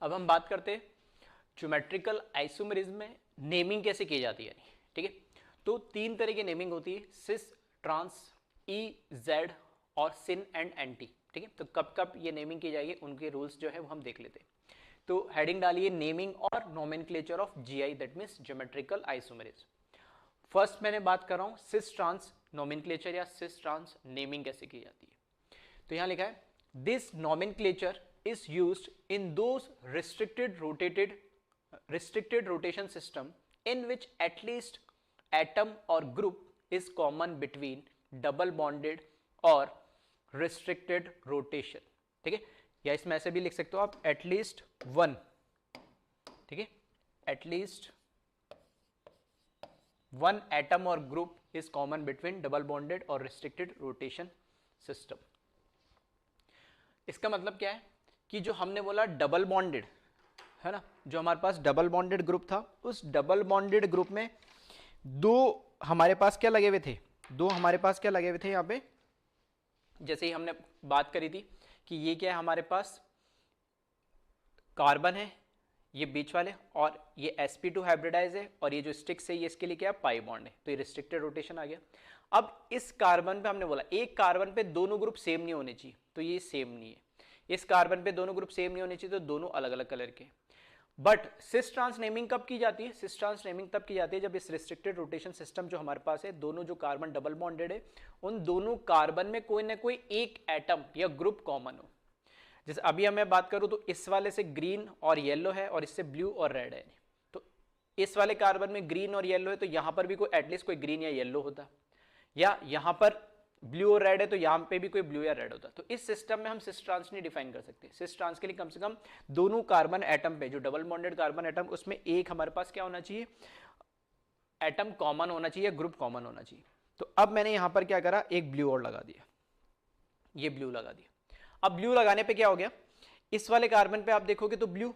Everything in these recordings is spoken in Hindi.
अब हम बात करते हैं ज्योमेट्रिकल आइसोमेरिज्म में नेमिंग कैसे की जाती है। ठीक है, तो तीन तरह की नेमिंग होती है, सिस, ट्रांस, ई, जेड और सिन एंड एंटी। ठीक है, तो कब कब ये नेमिंग की जाएगी उनके रूल्स जो है वो हम देख लेते हैं। तो हेडिंग डालिए नेमिंग और nomenclature of GI, that means geometrical isomerism. First मैंने बात कर रहा हूं सिस ट्रांस नोमेनक्लेचर या सिस ट्रांस नेमिंग कैसे की जाती है। तो यहां लिखा है this nomenclature is used in those restricted rotation system in which at least atom or group is common between double bonded or restricted rotation। ठीक है, या इसमें ऐसे भी लिख सकते हो आप एटलीस्ट वन। ठीक है, एटलीस्ट वन एटम और group is common between double bonded और रिस्ट्रिक्टेड रोटेशन सिस्टम। इसका मतलब क्या है कि जो हमने बोला डबल बॉन्डेड है ना, जो हमारे पास डबल बॉन्डेड ग्रुप था, उस डबल बॉन्डेड ग्रुप में दो हमारे पास क्या लगे हुए थे, यहाँ पे जैसे ही हमने बात करी थी कि ये क्या है, हमारे पास कार्बन है ये बीच वाले, और ये sp2 हाइब्रिडाइज है, और ये जो स्टिक्स है ये इसके लिए क्या है, पाई बॉन्ड है, तो ये रिस्ट्रिक्टेड रोटेशन आ गया। अब इस कार्बन पे हमने बोला एक कार्बन पे दोनों ग्रुप सेम नहीं होने चाहिए, तो ये सेम नहीं है। इस कार्बन पे दोनों ग्रुप सेम नहीं होने चाहिए, तो दोनों अलग अलग कलर के। बट सिस ट्रांस नेमिंग कब की जाती है, सिस ट्रांस नेमिंग तब की जाती है जब इस रिस्ट्रिक्टेड रोटेशन सिस्टम जो हमारे पास है, दोनों जो कार्बन डबल बॉन्डेड है, उन दोनों कार्बन में कोई ना कोई एक एटम या ग्रुप कॉमन हो। जैसे अभी मैं बात करूं तो इस वाले से ग्रीन और येलो है, और इससे ब्लू और रेड है, तो इस वाले कार्बन में ग्रीन और येलो है, तो यहां पर भी कोई एटलीस्ट कोई ग्रीन या येलो होता, या यहां पर ब्लू और रेड है तो यहां पे भी कोई ब्लू या रेड होता। तो इस सिस्टम में हम सिस ट्रांस नहीं डिफाइन कर सकते। सिस ट्रांस के लिए कम से कम दोनों कार्बन एटम पे, जो डबल बॉन्डेड कार्बन एटम, उसमें एक हमारे पास क्या होना चाहिए, एटम कॉमन होना चाहिए, ग्रुप कॉमन होना चाहिए। तो अब मैंने यहां पर क्या करा, एक ब्लू और लगा दिया, ये ब्लू लगा दिया। अब ब्लू लगाने पे क्या हो गया, इस वाले कार्बन पे आप देखोगे तो ब्लू,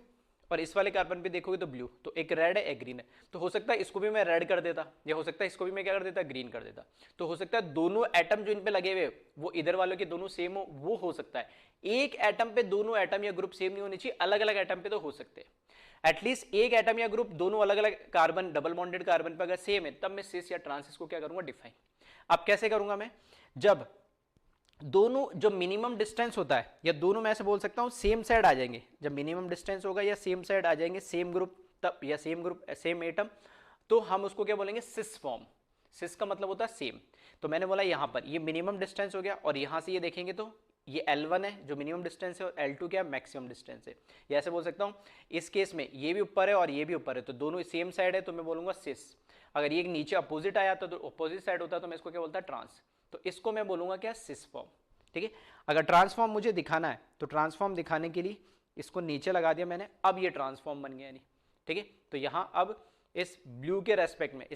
और इस वाले कार्बन पे देखोगे तो ब्लू, तो एक रेड है एक ग्रीन है। तो हो सकता है इसको भी मैं रेड कर देता, या हो सकता है इसको भी मैं क्या कर देता, ग्रीन कर देता। तो हो सकता है दोनों एटम जो इन पे लगे हुए वो इधर वालों के दोनों सेम हो सकता है। एक एटम पे दोनों एटम या ग्रुप सेम नहीं होने चाहिए, अलग अलग एटम पे तो हो सकते हैं। एटलीस्ट एक एटम या ग्रुप दोनों अलग अलग कार्बन डबल बॉन्डेड कार्बन पे अगर सेम है, तब मैं सिस या ट्रांस को क्या करूंगा, डिफाइन। अब कैसे करूंगा मैं, जब दोनों जो मिनिमम डिस्टेंस होता है, या दोनों मैं ऐसे बोल सकता हूं सेम साइड आ जाएंगे, जब मिनिमम डिस्टेंस होगा या सेम साइड आ जाएंगे, सेम ग्रुप तब, या सेम ग्रुप सेम एटम, तो हम उसको क्या बोलेंगे, सिस फॉर्म। सिस का मतलब होता है सेम। तो मैंने बोला यहां पर ये मिनिमम डिस्टेंस हो गया, और यहां से ये देखेंगे तो ये L1 है जो मिनिमम डिस्टेंस है, और L2 क्या मैक्सिमम डिस्टेंस है। या ऐसे बोल सकता हूं इस केस में ये भी ऊपर है और ये भी ऊपर है, तो दोनों सेम साइड है, तो मैं बोलूंगा सिस। अगर ये नीचे अपोजिट आया तो अपोजिट साइड होता, तो मैं इसको क्या बोलता, ट्रांस। तो इसको मैं बोलूंगा क्या, सिस फॉर्म। ठीक है, अगर ट्रांसफॉर्म मुझे दिखाना है तो ट्रांसफॉर्म दिखाने के लिए इसको नीचे लगा दिया मैंने, अब ये ट्रांसफॉर्म बन गया नहीं। ठीक है, तो यहां अब इस ब्लू के रेस्पेक्ट में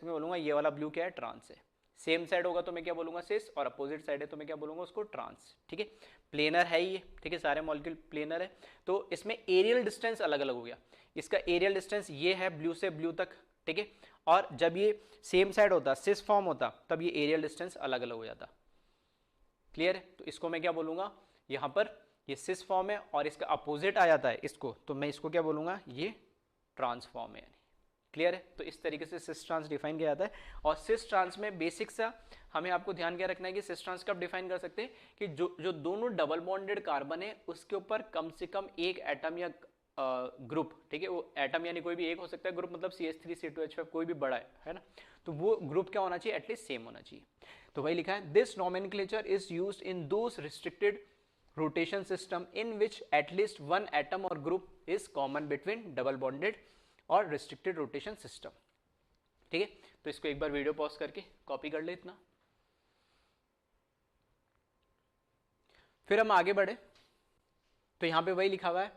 बोलूंगा ये वाला ब्लू क्या है, ट्रांस है। सेम साइड होगा तो मैं क्या बोलूंगा, सिस, और अपोजिट साइड है तो मैं क्या बोलूंगा उसको, ट्रांस। ठीक है, प्लेनर है ये, ठीक है, सारे मॉलिक्यूल प्लेनर है। तो इसमें एरियल डिस्टेंस अलग अलग हो गया, इसका एरियल डिस्टेंस ये है ब्लू से ब्लू तक। ठीक है, और जब ये सेम साइड होता, सिस फॉर्म होता, तब ये एरियल डिस्टेंस अलग अलग हो जाता। क्लियर है, तो इसको मैं क्या बोलूंगा, यहां पर ये सिस फॉर्म है और इसका अपोजिट आ जाता है इसको, तो मैं इसको क्या बोलूंगा, ये ट्रांसफॉर्म है। यानी क्लियर है, तो इस तरीके से सिस ट्रांस डिफाइन किया जाता है। और सिस ट्रांस में बेसिक सा हमें आपको ध्यान क्या रखना है कि सिस ट्रांस कब डिफाइन कर सकते हैं, कि जो दोनों डबल बॉन्डेड कार्बन है उसके ऊपर कम से कम एक एटम या ग्रुप, ठीक है, वो एटम यानी कोई भी एक हो सकता है, ग्रुप मतलब CH3 C2H5 कोई भी बड़ा है ना, तो वो ग्रुप क्या होना चाहिए, एटलीस्ट सेम होना चाहिए। तो वही लिखा है this nomenclature is used in those restricted rotation system in which at least one atom और group is common between double bonded और रिस्ट्रिक्टेड रोटेशन सिस्टम। ठीक है, तो इसको एक बार वीडियो पॉज करके कॉपी कर ले इतना। फिर हम आगे बढ़े तो यहां पे वही लिखा हुआ है,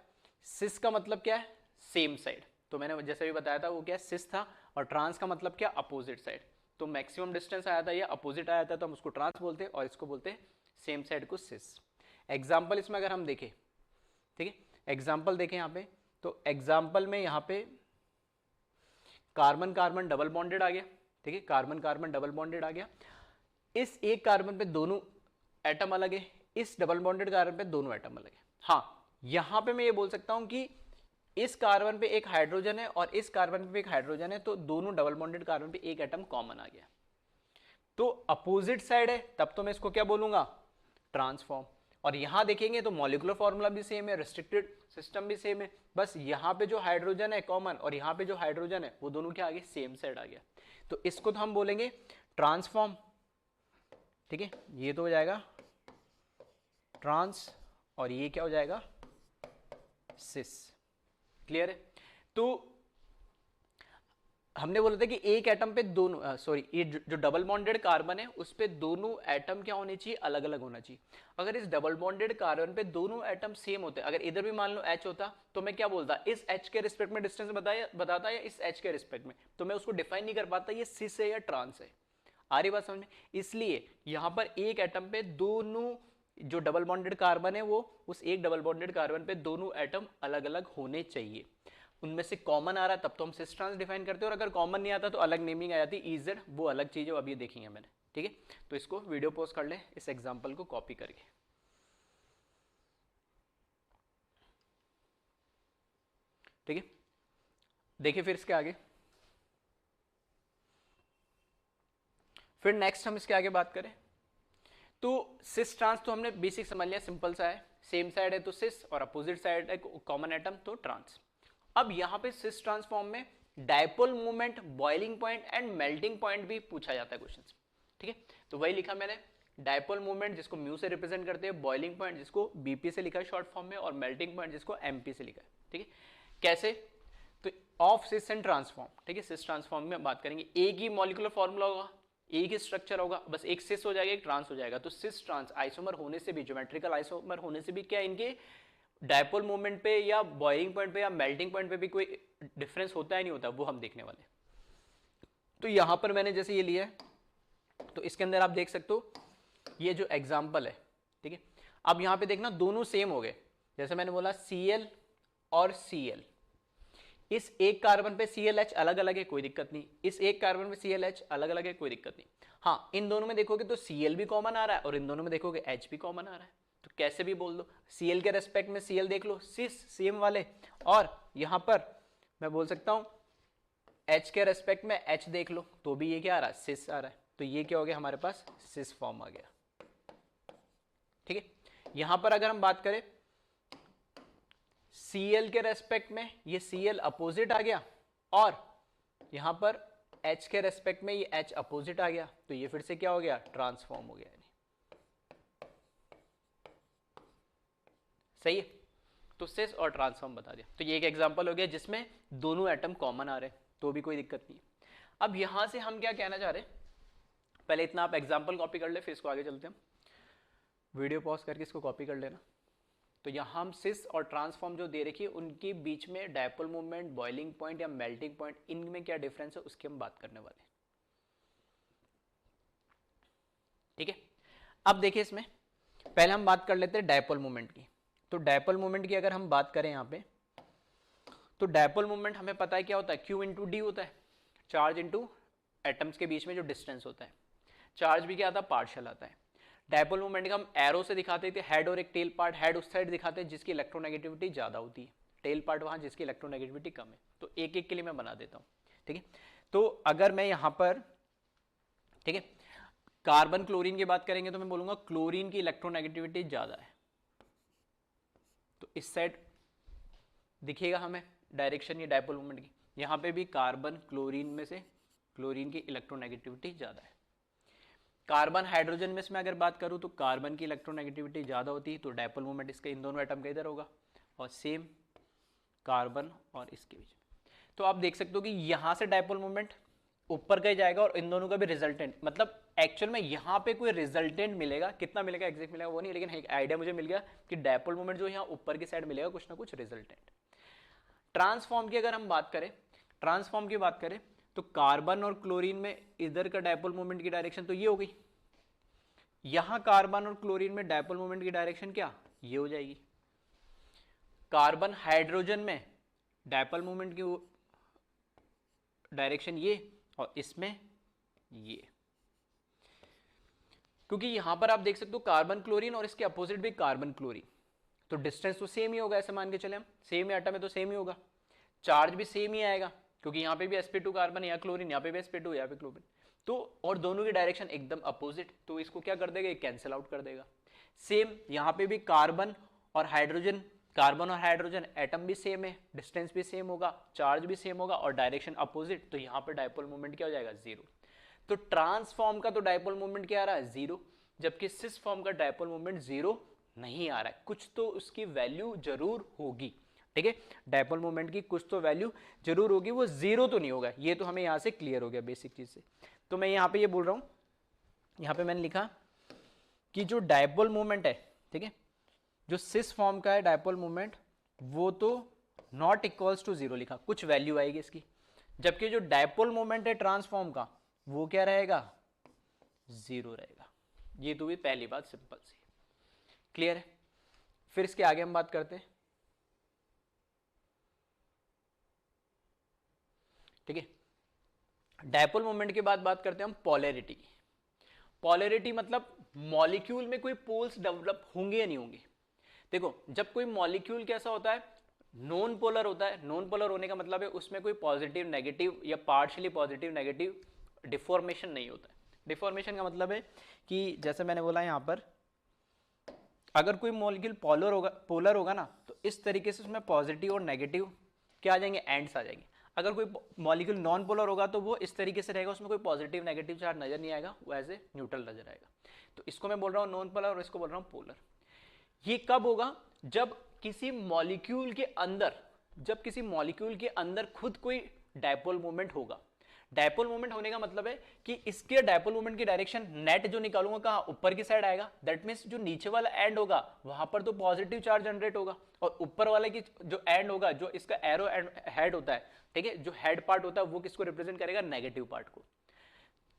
सिस का मतलब क्या है, सेम साइड। तो मैंने जैसे भी बताया था वो क्या सिस था, और ट्रांस का मतलब क्या, अपोजिट साइड। तो मैक्सिमम डिस्टेंस आया था या अपोजिट आया था तो हम उसको ट्रांस बोलते हैं, और इसको बोलते हैं सेम साइड को सिस। एग्जाम्पल इसमें अगर हम देखें, ठीक है, एग्जाम्पल देखें यहाँ पे, तो एग्जाम्पल में यहाँ पे कार्बन कार्बन डबल बॉन्डेड आ गया। ठीक है, कार्बन कार्बन डबल बॉन्डेड आ गया, इस एक कार्बन पे दोनों एटम अलग है, इस डबल बॉन्डेड कार्बन पे दोनों एटम अलग है। हाँ, यहां पे मैं ये बोल सकता हूं कि इस कार्बन पे एक हाइड्रोजन है और इस कार्बन पे एक हाइड्रोजन है, तो दोनों डबल बॉन्डेड कार्बन पे एक एटम कॉमन आ गया, तो अपोजिट साइड है, तब तो मैं इसको क्या बोलूंगा, ट्रांसफॉर्म। और यहां देखेंगे तो मॉलिक्यूलर फॉर्मूला भी सेम है, रिस्ट्रिक्टेड सिस्टम भी सेम है, बस यहां पे जो हाइड्रोजन है कॉमन और यहां पे जो हाइड्रोजन है वो दोनों क्या आ गए, सेम साइड आ गया, तो इसको तो हम बोलेंगे ट्रांसफॉर्म। ठीक है, ये तो हो जाएगा ट्रांस और ये क्या हो जाएगा, सिस। क्लियर है? तो हमने बोला था कि एक एटम पे दोनों ये जो डबल बॉन्डेड कार्बन है उस पे दोनों एटम क्या होने चाहिए, अलग अलग होना चाहिए। अगर इस डबल बॉन्डेड कार्बन पे दोनों एटम सेम होते, अगर इधर भी मान लो H होता तो मैं क्या बोलता, इस H के रिस्पेक्ट में डिस्टेंस बताता या इस H के रिस्पेक्ट में, तो मैं उसको डिफाइन नहीं कर पाता ये सिस है या ट्रांस है। आ रही बात समझ में? इसलिए यहां पर एक एटम पे दोनों जो डबल बॉन्डेड कार्बन है वो उस एक डबल बॉन्डेड कार्बन पे दोनों एटम अलग अलग होने चाहिए। उनमें से कॉमन आ रहा है तब तो हम सिस ट्रांस डिफाइन करते हैं, और अगर कॉमन नहीं आता तो अलग नेमिंग आ जाती, इजेड वो अलग चीज है, वो अभी देखेंगे मैंने। ठीक है, तो इसको वीडियो पॉज कर ले, इस एग्जांपल को कॉपी करके। ठीक है, देखिए फिर इसके आगे, फिर नेक्स्ट हम इसके आगे बात करें तो सिस ट्रांस तो हमने बेसिक समझ लिया, सिंपल सा है, सेम साइड है तो सिस और अपोजिट साइड है कॉमन एटम तो ट्रांस। अब यहां पे सिस ट्रांसफॉर्म में dipole moment, boiling point and melting point भी पूछा जाता है क्वेश्चन। ठीक है, तो वही लिखा मैंने, डायपोल मोमेंट जिसको म्यू से रिप्रेजेंट करते हैं, बॉइलिंग पॉइंट जिसको बीपी से लिखा है शॉर्ट फॉर्म में, और मेल्टिंग पॉइंट जिसको एमपी से लिखा है। ठीक है, कैसे, तो ऑफ सिस एंड ट्रांसफॉर्म। ठीक है, सिस ट्रांसफॉर्म में बात करेंगे, एक ही मॉलिक्यूलर फॉर्मूला होगा, एक ही स्ट्रक्चर होगा, बस एक सिस हो जाएगा एक ट्रांस हो जाएगा। तो सिस ट्रांस आइसोमर होने से भी, ज्योमेट्रिकल आइसोमर होने से भी क्या इनके डायपोल मोमेंट पे या बॉइलिंग पॉइंट पे या मेल्टिंग पॉइंट पे भी कोई डिफरेंस होता है नहीं होता, वो हम देखने वाले। तो यहां पर मैंने जैसे ये लिया है, तो इसके अंदर आप देख सकते हो ये जो एग्जांपल है। ठीक है, अब यहां पे देखना दोनों सेम हो गए, जैसे मैंने बोला Cl और Cl, इस एक कार्बन पे ClH अलग अलग है कोई दिक्कत नहीं, इस एक कार्बन पे ClH अलग अलग है कोई दिक्कत नहीं। हाँ, इन दोनों में देखोगे तो Cl भी कॉमन आ रहा है और इन दोनों में देखोगे H भी कॉमन आ रहा है, तो कैसे भी बोल दो, Cl के रेस्पेक्ट में Cl देख लो, सिस सेम वाले, और यहां पर मैं बोल सकता हूं H के रेस्पेक्ट में H देख लो, तो भी ये क्या आ रहा है, सिस आ रहा है, तो ये क्या हो गया हमारे पास, सिस फॉर्म आ गया। ठीक है, यहां पर अगर हम बात करें Cl के रेस्पेक्ट में ये Cl अपोजिट आ गया, और यहां पर H के रेस्पेक्ट में ये H अपोजिट आ गया, तो ये फिर से क्या हो गया, ट्रांसफॉर्म हो गया। सही है, तो सिस और ट्रांसफॉर्म बता दिया। तो ये एक एग्जांपल हो गया जिसमें दोनों एटम कॉमन आ रहे हैं, तो भी कोई दिक्कत नहीं। अब यहां से हम क्या कहना चाह रहे हैं, पहले इतना आप एग्जांपल कॉपी कर ले, फिर इसको आगे चलते हैं। वीडियो पॉज करके इसको कॉपी कर लेना। तो यहाँ हम सिस और ट्रांसफॉर्म जो दे रखी है उनके बीच में डायपोल मूवमेंट, बॉइलिंग पॉइंट या मेल्टिंग पॉइंट, इनमें क्या डिफरेंस है उसकी हम बात करने वाले हैं। ठीक है, अब देखिए इसमें पहले हम बात कर लेते हैं डायपोल मूवमेंट की। तो डायपोल मूवमेंट की अगर हम बात करें यहाँ पे, तो डायपोल मूवमेंट हमें पता है क्या होता है, Q इंटू डी होता है, चार्ज इंटू एटम्स के बीच में जो डिस्टेंस होता है। चार्ज भी क्या आता है, पार्शियल आता है। डायपोल मूवमेंट का हम एरो से दिखाते थे, हेड और एक टेल पार्ट, हेड उस साइड दिखाते हैं जिसकी इलेक्ट्रोनेगेटिविटी ज्यादा होती है, टेल पार्ट वहां जिसकी इलेक्ट्रोनेगेटिविटी कम है। तो एक एक के लिए मैं बना देता हूं। ठीक है, तो अगर मैं यहां पर, ठीक है, कार्बन क्लोरीन की बात करेंगे तो मैं बोलूंगा क्लोरीन की इलेक्ट्रोनेगेटिविटी ज्यादा है, तो इस साइड दिखेगा हमें डायरेक्शन ये डायपोल मूवमेंट की। यहां पे भी कार्बन क्लोरीन में से क्लोरीन की इलेक्ट्रोनेगेटिविटी ज्यादा है। कार्बन हाइड्रोजन में मैं अगर बात करूं तो कार्बन की इलेक्ट्रोनेगेटिविटी ज्यादा होती है, तो डायपोल मूवमेंट इसके इन दोनों एटम का इधर होगा, और सेम कार्बन और इसके बीच। तो आप देख सकते हो कि यहां से डायपोल मूवमेंट ऊपर का ही जाएगा और इन दोनों का भी रिजल्टेंट, मतलब एक्चुअल में यहां पे कोई रिजल्टेंट मिलेगा, कितना मिलेगा एग्जैक्ट मिलेगा वो नहीं, लेकिन एक आइडिया मुझे मिल गया कि डायपोल मूवमेंट जो यहाँ ऊपर की साइड मिलेगा कुछ ना कुछ रिजल्टेंट। ट्रांसफॉर्म की अगर हम बात करें, ट्रांसफॉर्म की बात करें तो कार्बन और क्लोरीन में इधर का डायपोल मोमेंट की डायरेक्शन तो ये हो गई, यहां कार्बन और क्लोरीन में डायपोल मोमेंट की डायरेक्शन क्या, ये हो जाएगी। कार्बन हाइड्रोजन में डायपोल मोमेंट की डायरेक्शन ये, और इसमें ये, क्योंकि यहां पर आप देख सकते हो कार्बन क्लोरीन और इसके अपोजिट भी कार्बन क्लोरीन, तो डिस्टेंस तो सेम ही होगा, ऐसे मान के चले हम, सेम एटम है तो सेम ही होगा, चार्ज भी सेम ही आएगा, क्योंकि यहाँ पे भी sp2 कार्बन है, यहाँ क्लोरीन, यहाँ पे भी sp2, यहाँ पे क्लोरीन, तो और दोनों की डायरेक्शन एकदम अपोजिट, तो इसको क्या कर देगा, कैंसिल आउट कर देगा। सेम यहाँ पे भी कार्बन और हाइड्रोजन एटम भी सेम है, डिस्टेंस भी सेम होगा, चार्ज भी सेम होगा और डायरेक्शन अपोजिट, तो यहाँ पे डायपोल मोमेंट क्या हो जाएगा, जीरो। तो ट्रांसफॉर्म का तो डायपोल मोमेंट क्या आ रहा है, जीरो, जबकि सिस फॉर्म का डायपोल मोमेंट जीरो नहीं आ रहा है, कुछ तो उसकी वैल्यू जरूर होगी, ठीक है, डायपोल मोमेंट की कुछ तो वैल्यू जरूर होगी, वो जीरो तो नहीं होगा, ये तो हमें यहां से क्लियर हो गया बेसिक चीज से। तो मैं यहाँ पे ये बोल रहा हूं, यहाँ पे मैंने लिखा कि जो डायपोल मोमेंट है, ठीक है, जो सिस फॉर्म का है डायपोल मोमेंट, वो तो नॉट इक्वल्स टू जीरो लिखा, कुछ वैल्यू आएगी इसकी, जबकि जो डायपोल मोमेंट है ट्रांसफॉर्म का, वो क्या रहेगा, जीरो रहेगा। ये तो भी पहली बात सिंपल सी क्लियर है। फिर इसके आगे हम बात करते हैं, ठीक है, डायपोल मोमेंट के बाद बात करते हैं हम पोलैरिटी की। पोलैरिटी मतलब मॉलिक्यूल में कोई पोल्स डेवलप होंगे या नहीं होंगे। देखो, जब कोई मॉलिक्यूल कैसा होता है, नॉन पोलर होता है, नॉन पोलर होने का मतलब है उसमें कोई पॉजिटिव नेगेटिव या पार्शियली पॉजिटिव नेगेटिव डिफॉर्मेशन नहीं होता है। डिफॉर्मेशन का मतलब है कि जैसे मैंने बोला यहाँ पर, अगर कोई मॉलिक्यूल पोलर होगा ना, तो इस तरीके से उसमें पॉजिटिव और नेगेटिव क्या आ जाएंगे, एंड्स आ जाएंगे। अगर कोई मॉलिक्यूल नॉन पोलर होगा तो वो इस तरीके से रहेगा, उसमें कोई पॉजिटिव नेगेटिव चार्ज नजर नहीं आएगा, वो एज ए न्यूट्रल नजर आएगा। तो इसको मैं बोल रहा हूँ नॉन पोलर और इसको बोल रहा हूँ पोलर। ये कब होगा, जब किसी मॉलिक्यूल के अंदर खुद कोई डायपोल मोमेंट होगा। डायपोल मोमेंट होने का मतलब है कि इसके डायपोल मोमेंट की डायरेक्शन नेट जो निकालूंगा कहाँ, ऊपर की साइड आएगा। दैट मीन्स जो नीचे वाला एंड होगा वहां पर तो पॉजिटिव चार्ज जनरेट होगा, और ऊपर वाले की जो एंड होगा, जो इसका एरो हेड होता है, ठीक है, जो हेड पार्ट होता है वो किसको रिप्रेजेंट करेगा, नेगेटिव पार्ट को।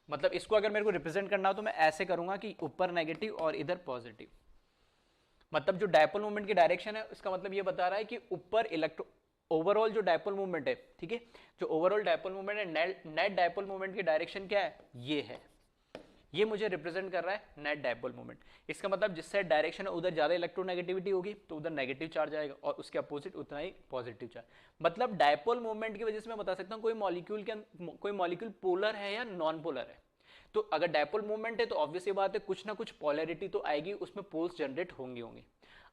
मतलब इसको अगर मेरे को रिप्रेजेंट करना हो तो मैं ऐसे करूंगा कि ऊपर नेगेटिव और इधर पॉजिटिव। मतलब जो डायपोल मोमेंट की डायरेक्शन है, इसका मतलब ये बता रहा है कि ऊपर ओवरऑल जो डायपोल मूवमेंट है, ठीक है, जो ओवरऑल डायपोल मूवमेंट है, नेट डायपोल मूवमेंट की डायरेक्शन क्या है, ये है, ये मुझे रिप्रेजेंट कर रहा है नेट डायपोल मूवमेंट। इसका मतलब जिस साइड डायरेक्शन है उधर ज्यादा इलेक्ट्रोनेगेटिविटी होगी तो उधर नेगेटिव चार्ज आएगा, और उसके अपोजिट उतना ही पॉजिटिव चार्ज। मतलब डायपोल मूवमेंट की वजह से मैं बता सकता हूँ कोई मॉलिक्यूल पोलर है या नॉन पोलर है। तो अगर डायपोल मूवमेंट है तो ऑब्वियस बात है कुछ ना कुछ पोलैरिटी तो आएगी, उसमें पोल्स जनरेट होंगे।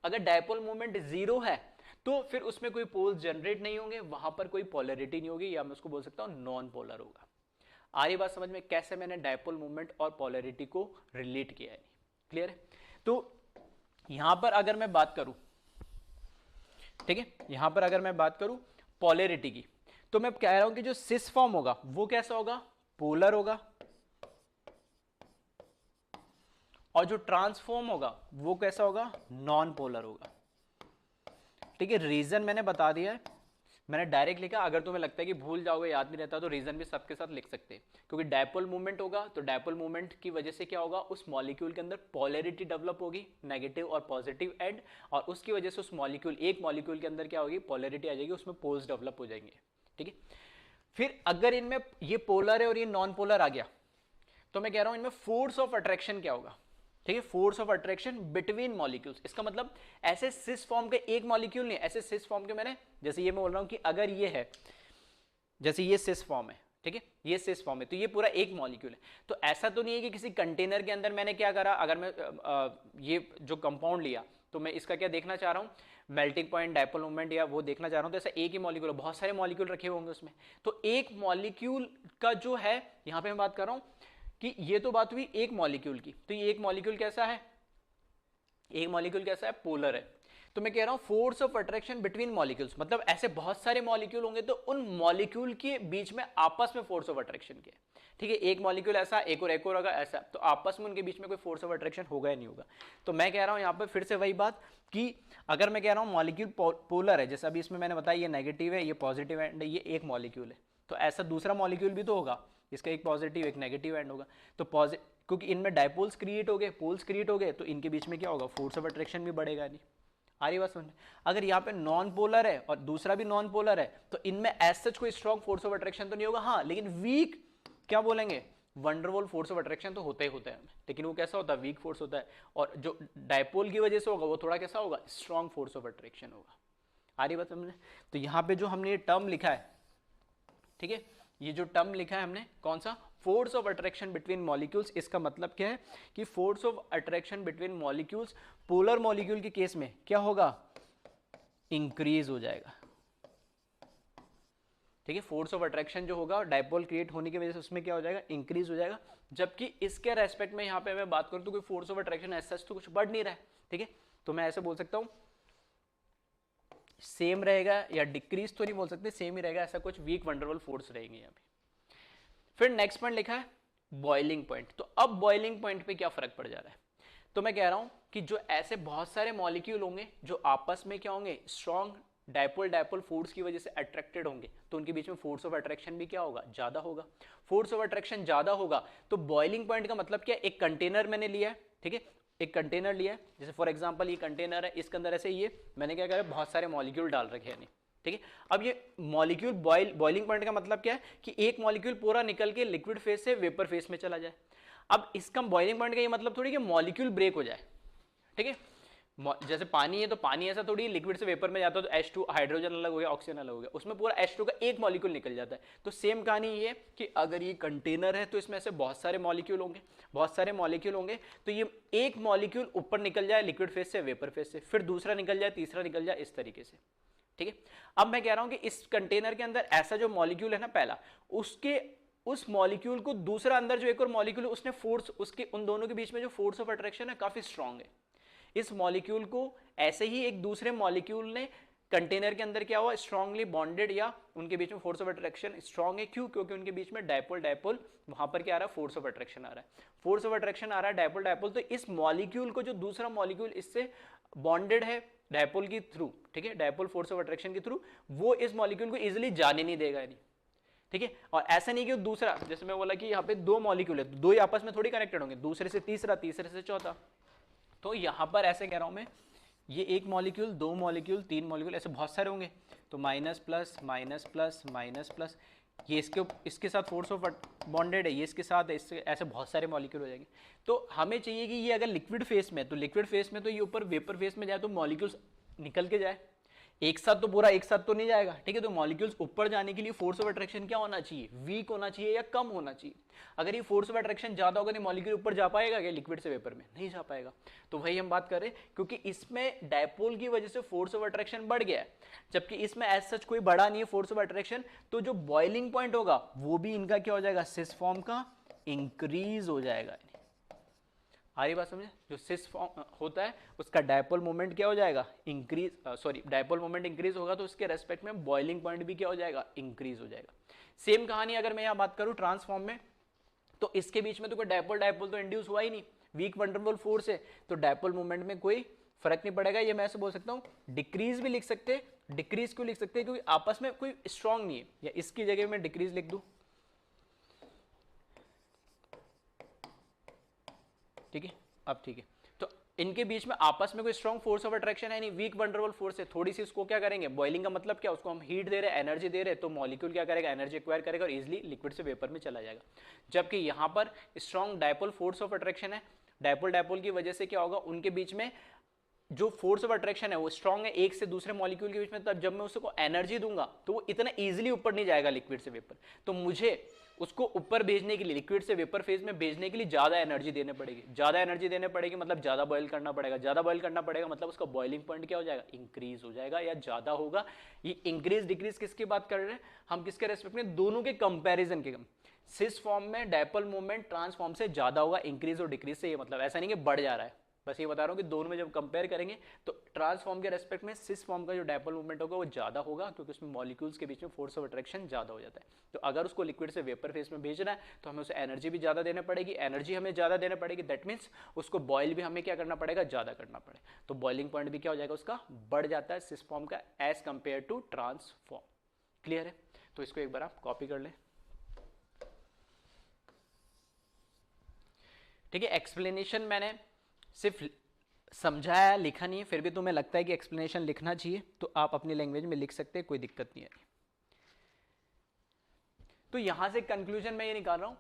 अगर डायपोल मूवमेंट जीरो है तो फिर उसमें कोई पोल्स जनरेट नहीं होंगे, वहां पर कोई पोलैरिटी नहीं होगी, या मैं उसको बोल सकता हूं नॉन पोलर होगा। आ रही बात समझ में, कैसे मैंने डायपोल मूवमेंट और पोलैरिटी को रिलेट किया है, क्लियर है। तो यहां पर अगर मैं बात करूं, ठीक है, यहां पर अगर मैं बात करूं पोलैरिटी की, तो मैं कह रहा हूं कि जो सिस फॉर्म होगा वो कैसा होगा, पोलर होगा, और जो ट्रांसफॉर्म होगा वो कैसा होगा, नॉन पोलर होगा। ठीक है, रीजन मैंने बता दिया है, मैंने डायरेक्ट लिखा। अगर तुम्हें लगता है कि भूल जाओगे, याद नहीं रहता, तो रीजन भी सबके साथ लिख सकते हैं, क्योंकि डायपोल मूवमेंट होगा तो डायपोल मूवमेंट की वजह से क्या होगा, उस मॉलिक्यूल के अंदर पोलैरिटी डेवलप होगी, नेगेटिव और पॉजिटिव एंड, और उसकी वजह से उस एक मॉलिक्यूल के अंदर क्या होगी, पोलैरिटी आ जाएगी, उसमें पोल्स डेवलप हो जाएंगे। ठीक है, फिर अगर इनमें ये पोलर है और ये नॉन पोलर आ गया, तो मैं कह रहा हूं इनमें फोर्स ऑफ अट्रैक्शन क्या होगा, ठीक है, force of attraction between molecules. इसका मतलब ऐसे सिस फॉर्म के एक मॉलिक्यूल नहीं, ऐसे सिस फॉर्म के मैंने, जैसे ये मैं बोल रहा हूं कि अगर ये है, जैसे ये सिस फॉर्म है, ठीक है, ये सिस फॉर्म है, तो ये पूरा एक मॉलिक्यूल है। तो ऐसा तो नहीं है कि किसी कंटेनर के अंदर मैंने क्या करा, अगर मैं ये जो कंपाउंड लिया तो मैं इसका क्या देखना चाह रहा हूं, मेल्टिंग पॉइंट, डायपोल मोमेंट, या वो देखना चाह रहा हूं, तो ऐसा एक ही मॉलिक्यूल है, बहुत सारे मॉलिक्यूल रखे होंगे उसमें, तो एक मॉलिक्यूल का जो है, यहां पे मैं बात कर रहा हूं कि ये तो बात हुई एक मॉलिक्यूल की, तो ये एक मॉलिक्यूल कैसा है, एक मॉलिक्यूल कैसा है, पोलर है। तो मैं कह रहा हूं force of attraction between molecules, मतलब ऐसे बहुत सारे मॉलिक्यूल होंगे तो उन मॉलिक्यूल के बीच में आपस में फोर्स ऑफ अट्रैक्शन के, ठीक है, एक मॉलिक्यूल ऐसा, एक और होगा ऐसा, तो आपस में उनके बीच में कोई फोर्स ऑफ अट्रैक्शन होगा या नहीं होगा। तो मैं कह रहा हूं यहां पर फिर से वही बात कि अगर मैं कह रहा हूं मॉलिक्यूल पोलर है, जैसे अभी इसमें मैंने बताया ये नेगेटिव है, ये पॉजिटिव एंड है, ये एक मॉलिक्यूल है, तो ऐसा दूसरा मॉलिक्यूल भी तो होगा, इसका एक पॉजिटिव एक नेगेटिव एंड होगा। तो क्योंकि इनमें डायपोल्स क्रिएट हो गए, पोल्स क्रिएट हो गए, तो इनके बीच में क्या होगा, फोर्स ऑफ अट्रैक्शन भी बढ़ेगा नहीं। आ रही बात समझ। अगर यहाँ पे नॉन पोलर है और दूसरा भी नॉन पोलर है, तो इनमें एज सच कोई स्ट्रॉन्ग फोर्स ऑफ अट्रैक्शन तो नहीं होगा, हाँ, लेकिन वीक क्या बोलेंगे, वंडरवॉल फोर्स ऑफ अट्रैक्शन तो होता ही होता है, लेकिन वो कैसा होता है, वीक फोर्स होता है। और जो डायपोल की वजह से होगा वो थोड़ा कैसा होगा, स्ट्रॉन्ग फोर्स ऑफ अट्रैक्शन होगा। आ रही बात समझ? तो यहाँ पे जो हमने ये टर्म लिखा है, ठीक है, ये जो टर्म लिखा है हमने कौन सा, force of attraction between molecules, इसका मतलब क्या है कि force of attraction between molecules polar molecule के केस में क्या होगा, इंक्रीज हो जाएगा। ठीक है, फोर्स ऑफ अट्रैक्शन जो होगा डायपोल क्रिएट होने की वजह से उसमें क्या हो जाएगा, इंक्रीज हो जाएगा। जबकि इसके रेस्पेक्ट में यहाँ पे मैं बात करूँ तो कोई फोर्स ऑफ अट्रैक्शन ऐसा तो कुछ बढ़ नहीं रहा है। ठीक है, तो मैं ऐसे बोल सकता हूँ सेम रहेगा, या डिक्रीज तो नहीं बोल सकते, सेम ही रहेगा, ऐसा कुछ वीक वंडरवल फोर्स रहेंगे यहाँ पे। फिर नेक्स्ट पॉइंट लिखा है बॉइलिंग पॉइंट। तो अब बॉइलिंग पॉइंट पे क्या फर्क पड़ जा रहा है, तो मैं कह रहा हूं कि जो ऐसे बहुत सारे मॉलिक्यूल होंगे जो आपस में क्या होंगे, स्ट्रॉन्ग डायपोल डायपोल फोर्स की वजह से अट्रैक्टेड होंगे, तो उनके बीच में फोर्स ऑफ अट्रैक्शन भी क्या होगा, ज्यादा होगा। फोर्स ऑफ अट्रैक्शन ज्यादा होगा तो बॉइलिंग पॉइंट का मतलब क्या, एक कंटेनर मैंने लिया है, ठीक है, एक कंटेनर लिया है, जैसे फॉर एग्जांपल ये कंटेनर है, इसके अंदर ऐसे ये मैंने क्या करा, बहुत सारे मॉलिक्यूल डाल रखे हैं, ठीक है। अब ये मॉलिक्यूल बॉइलिंग पॉइंट का मतलब क्या है कि एक मॉलिक्यूल पूरा निकल के लिक्विड फेज से वेपर फेज में चला जाए। अब इसका बॉइलिंग पॉइंट का ये मतलब थोड़ी कि मॉलिक्यूल ब्रेक हो जाए, ठीक है। जैसे पानी है तो पानी ऐसा थोड़ी लिक्विड से वेपर में जाता है तो H2 हाइड्रोजन अलग हो गया, ऑक्सीजन अलग हो गया, उसमें पूरा H2 का एक मॉलिक्यूल निकल जाता है। तो सेम कहानी ये है कि अगर ये कंटेनर है तो इसमें ऐसे बहुत सारे मॉलिक्यूल होंगे, बहुत सारे मॉलिक्यूल होंगे, तो ये एक मॉलिक्यूल ऊपर निकल जाए लिक्विड फेज से वेपर फेज से, फिर दूसरा निकल जाए, तीसरा निकल जाए, इस तरीके से, ठीक है। अब मैं कह रहा हूं कि इस कंटेनर के अंदर ऐसा जो मॉलिक्यूल है ना पहला, उसके उस मॉलिक्यूल को दूसरा अंदर जो एक और मॉलिक्यूल है उसने फोर्स, उसके उन दोनों के बीच में जो फोर्स ऑफ अट्रैक्शन है काफी स्ट्रांग है। इस मॉलिक्यूल को ऐसे ही एक दूसरे मॉलिक्यूल ने कंटेनर के अंदर क्या हुआ, स्ट्रांगली बॉन्डेड, या उनके बीच में फोर्स ऑफ अट्रैक्शन स्ट्रांग है। क्यों? क्योंकि उनके बीच में डायपोल डायपोल, वहां पर क्या आ रहा है, फोर्स ऑफ अट्रैक्शन आ रहा है, फोर्स ऑफ अट्रैक्शन आ रहा है डायपोल डायपोल। तो इस मॉलिक्यूल को जो दूसरा मॉलिक्यूल इससे बॉन्डेड है डायपोल की थ्रू, ठीक है, डायपोल फोर्स ऑफ अट्रैक्शन के थ्रू, वो इस मॉलिक्यूल को इजिली जाने नहीं देगा, नहीं, ठीक है। और ऐसा नहीं कि दूसरा, जैसे मैं बोला कि यहाँ पे दो मॉलिक्यूल है, दो ही आपस में थोड़ी कनेक्टेड होंगे, दूसरे से तीसरा, तीसरे से चौथा। तो यहां पर ऐसे कह रहा हूं मैं, ये एक मॉलिक्यूल, दो मॉलिक्यूल, तीन मॉलिक्यूल, ऐसे बहुत सारे होंगे, तो minus plus minus plus minus plus, ये इसके साथ फोर्स ऑफ बॉन्डेड है, ये इसके साथ है, इससे ऐसे बहुत सारे मॉलिक्यूल हो जाएंगे। तो हमें चाहिए कि ये अगर लिक्विड फेस में, तो लिक्विड फेस में तो ये ऊपर वेपर फेस में जाए तो मॉलिक्यूल्स निकल के जाए, एक साथ तो पूरा एक साथ तो नहीं जाएगा, ठीक है। तो मॉलिक्यूल्स ऊपर जाने के लिए फोर्स ऑफ अट्रैक्शन क्या होना चाहिए, वीक होना चाहिए या कम होना चाहिए। अगर ये फोर्स ऑफ अट्रैक्शन ज्यादा होगा तो मॉलिक्यूल ऊपर जा पाएगा क्या, लिक्विड से वेपर में नहीं जा पाएगा। तो वही हम बात कर रहे हैं, क्योंकि इसमें डायपोल की वजह से फोर्स ऑफ अट्रैक्शन बढ़ गया है, जबकि इसमें एज सच कोई बढ़ा नहीं है फोर्स ऑफ अट्रैक्शन। तो जो बॉइलिंग पॉइंट होगा वो भी इनका क्या हो जाएगा, सिस फॉर्म का इंक्रीज हो जाएगा। आ रही बात समझे, जो सिस फॉर्म होता है उसका डायपोल मोमेंट क्या हो जाएगा, increase, sorry, dipole moment increase होगा तो उसके रेस्पेक्ट में बॉइलिंग पॉइंट भी क्या हो जाएगा, इंक्रीज हो जाएगा। सेम कहानी अगर मैं यहाँ बात करूँ ट्रांसफॉर्म में, तो इसके बीच में तो कोई डायपोल डायपोल तो इंड्यूस हुआ ही नहीं, वीक वंडरवल फोर्स है, तो डायपोल मोमेंट में कोई फर्क नहीं पड़ेगा। ये मैं ऐसे बोल सकता हूँ, डिक्रीज भी लिख सकते हैं। डिक्रीज क्यों लिख सकते हैं, क्योंकि आपस में कोई स्ट्रांग नहीं है, या इसकी जगह में डिक्रीज लिख दूं, ठीक है। अब ठीक है, तो इनके बीच में आपस में कोई स्ट्रॉन्ग फोर्स ऑफ अट्रैक्शन है नहीं, वीक वंडरवल फोर्स है। थोड़ी सी इसको क्या करेंगे, बॉइलिंग का मतलब क्या, उसको हम हीट दे रहे हैं, एनर्जी दे रहे हैं, तो मॉलिक्यूल क्या करेगा, एनर्जी एक्वायर करेगा और इजिली लिक्विड से वेपर में चला जाएगा। जबकि यहाँ पर strong dipole force of attraction है, डायपोल डायपोल की वजह से क्या होगा, उनके बीच में जो फोर्स ऑफ अट्रैक्शन है वो स्ट्रॉन्ग है एक से दूसरे मॉलिक्यूल के बीच में, तब जब मैं उसको एनर्जी दूंगा तो वो इतना इजीली ऊपर नहीं जाएगा लिक्विड से वेपर। तो मुझे उसको ऊपर भेजने के लिए, लिक्विड से वेपर फेज में भेजने के लिए ज्यादा एनर्जी देने पड़ेगी। ज्यादा एनर्जी देने पड़ेगी मतलब ज्यादा बॉयल करना पड़ेगा, ज्यादा बॉयल करना पड़ेगा मतलब उसका बॉइलिंग पॉइंट क्या हो जाएगा, इंक्रीज हो जाएगा या ज्यादा होगा। ये इंक्रीज डिक्रीज किसकी बात कर रहे हैं हम, किसके रेस्पेक्ट में, दोनों के कंपेरिजन के। सिस फॉर्म में डायपोल मोमेंट ट्रांसफॉर्म से ज्यादा होगा, इंक्रीज और डिक्रीज से, ये मतलब ऐसा नहीं कि बढ़ जा रहा है, बस ये बता रहा हूं कि दोनों में जब कंपेयर करेंगे तो ट्रांसफॉर्म के रेस्पेक्ट में सिस फॉर्म का जो डायपोल मूवमेंट होगा वो ज्यादा होगा, क्योंकि उसमें मॉलिक्यूल्स के बीच में फोर्स ऑफ अट्रैक्शन ज्यादा हो जाता है। तो अगर उसको लिक्विड से वेपर फेज में भेजना है तो हमें उसे एनर्जी भी ज्यादा देना पड़ेगी, एनर्जी हमें ज्यादा देना पड़ेगी, दैट मीन्स उसको बॉयल भी हमें क्या करना पड़ेगा, ज्यादा करना पड़ेगा। तो बॉइलिंग पॉइंट भी क्या हो जाएगा, उसका बढ़ जाता है सिस फॉर्म का as compare to trans form. Clear है? तो इसको एक बार आप कॉपी कर लें, ठीक है। एक्सप्लेनेशन मैंने सिर्फ समझाया, लिखा नहीं है, फिर भी तुम्हें लगता है कि एक्सप्लेनेशन लिखना चाहिए तो आप अपनी लैंग्वेज में लिख सकते हैं, कोई दिक्कत नहीं है। तो यहां से कंक्लूजन मैं ये निकाल रहा हूं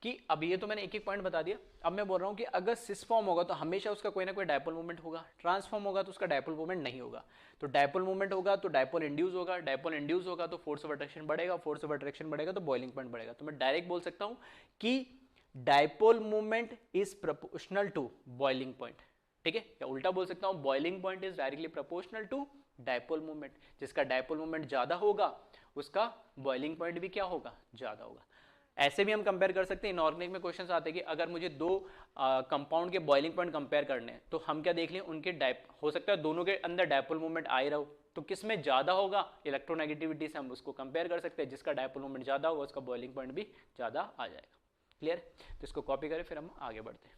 कि अब ये तो मैंने एक एक पॉइंट बता दिया, अब मैं बोल रहा हूँ कि अगर सिस फॉर्म होगा तो हमेशा उसका कोई ना कोई डायपोल मूवमेंट होगा, ट्रांसफॉर्म होगा तो उसका डायपोल मूवमेंट नहीं होगा। तो डायपोल मूवमेंट होगा तो डायपोल इंड्यूस होगा, डायपोल इंड्यूस होगा तो फोर्स ऑफ अट्रैक्शन बढ़ेगा, फोर्स ऑफ अट्रैक्शन बढ़ेगा तो बॉइलिंग पॉइंट बढ़ेगा। तो मैं डायरेक्ट बोल सकता हूँ कि dipole movement is proportional to boiling point, ठीक है। या उल्टा बोल सकता हूँ boiling point is directly proportional to dipole movement, जिसका डायपोल मूवमेंट ज्यादा होगा उसका बॉइलिंग पॉइंट भी क्या होगा, ज्यादा होगा। ऐसे भी हम कंपेयर कर सकते हैं, इनऑर्गेनिक में क्वेश्चन आते हैं कि अगर मुझे दो कंपाउंड के बॉइलिंग पॉइंट कंपेयर करने हैं तो हम क्या देख लें, उनके हो सकता है दोनों के अंदर डायपोल मूवमेंट आ ही रहा हो, तो किस में ज्यादा होगा, इलेक्ट्रोनेगेटिविटी से हम उसको कंपेयर कर सकते हैं, जिसका डायपोल मूवमेंट ज्यादा होगा उसका बॉइलिंग पॉइंट भी ज्यादा आ जाएगा। क्लियर? तो इसको कॉपी करें फिर हम आगे बढ़ते हैं।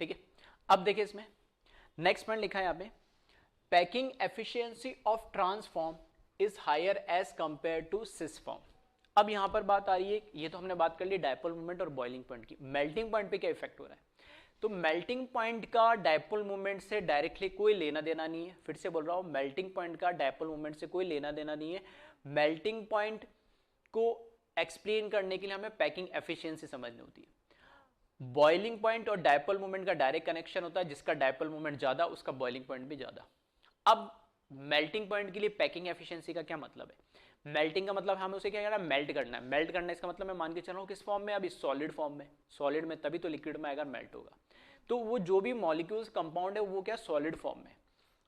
ठीक है, अब देखिए इसमें नेक्स्ट पॉइंट लिखा है यहाँ पे, packing efficiency of trans form is higher as compare to cis form. अब यहां पर बात आ रही है, ये तो हमने बात कर ली डायपोल मूवमेंट और बॉइलिंग पॉइंट की, मेल्टिंग पॉइंट पे क्या इफेक्ट हो रहा है। तो मेल्टिंग पॉइंट का डायपोल मूवमेंट से डायरेक्टली कोई लेना देना नहीं है, फिर से बोल रहा हूं मेल्टिंग पॉइंट का डायपोल मूवमेंट से कोई लेना देना नहीं है। मेल्टिंग पॉइंट को एक्सप्लेन करने के लिए हमें पैकिंग एफिशिएंसी समझनी होती है। बॉइलिंग पॉइंट और डायपोल मूवमेंट का डायरेक्ट कनेक्शन होता है, जिसका डायपोल मूवमेंट ज्यादा उसका बॉइलिंग पॉइंट भी ज्यादा। अब मेल्टिंग पॉइंट के लिए पैकिंग एफिशिएंसी का क्या मतलब है। मेल्टिंग का मतलब हमें उसे क्या करना है, मेल्ट करना है। मेल्ट करना इसका मतलब मैं मान के चल रहा हूँ किस फॉर्म में, अभी सॉलिड फॉर्म में, सॉलिड में तभी तो लिक्विड में आएगा मेल्ट होगा। तो वो जो भी मॉलिक्यूल्स कंपाउंड है वो क्या सॉलिड फॉर्म में।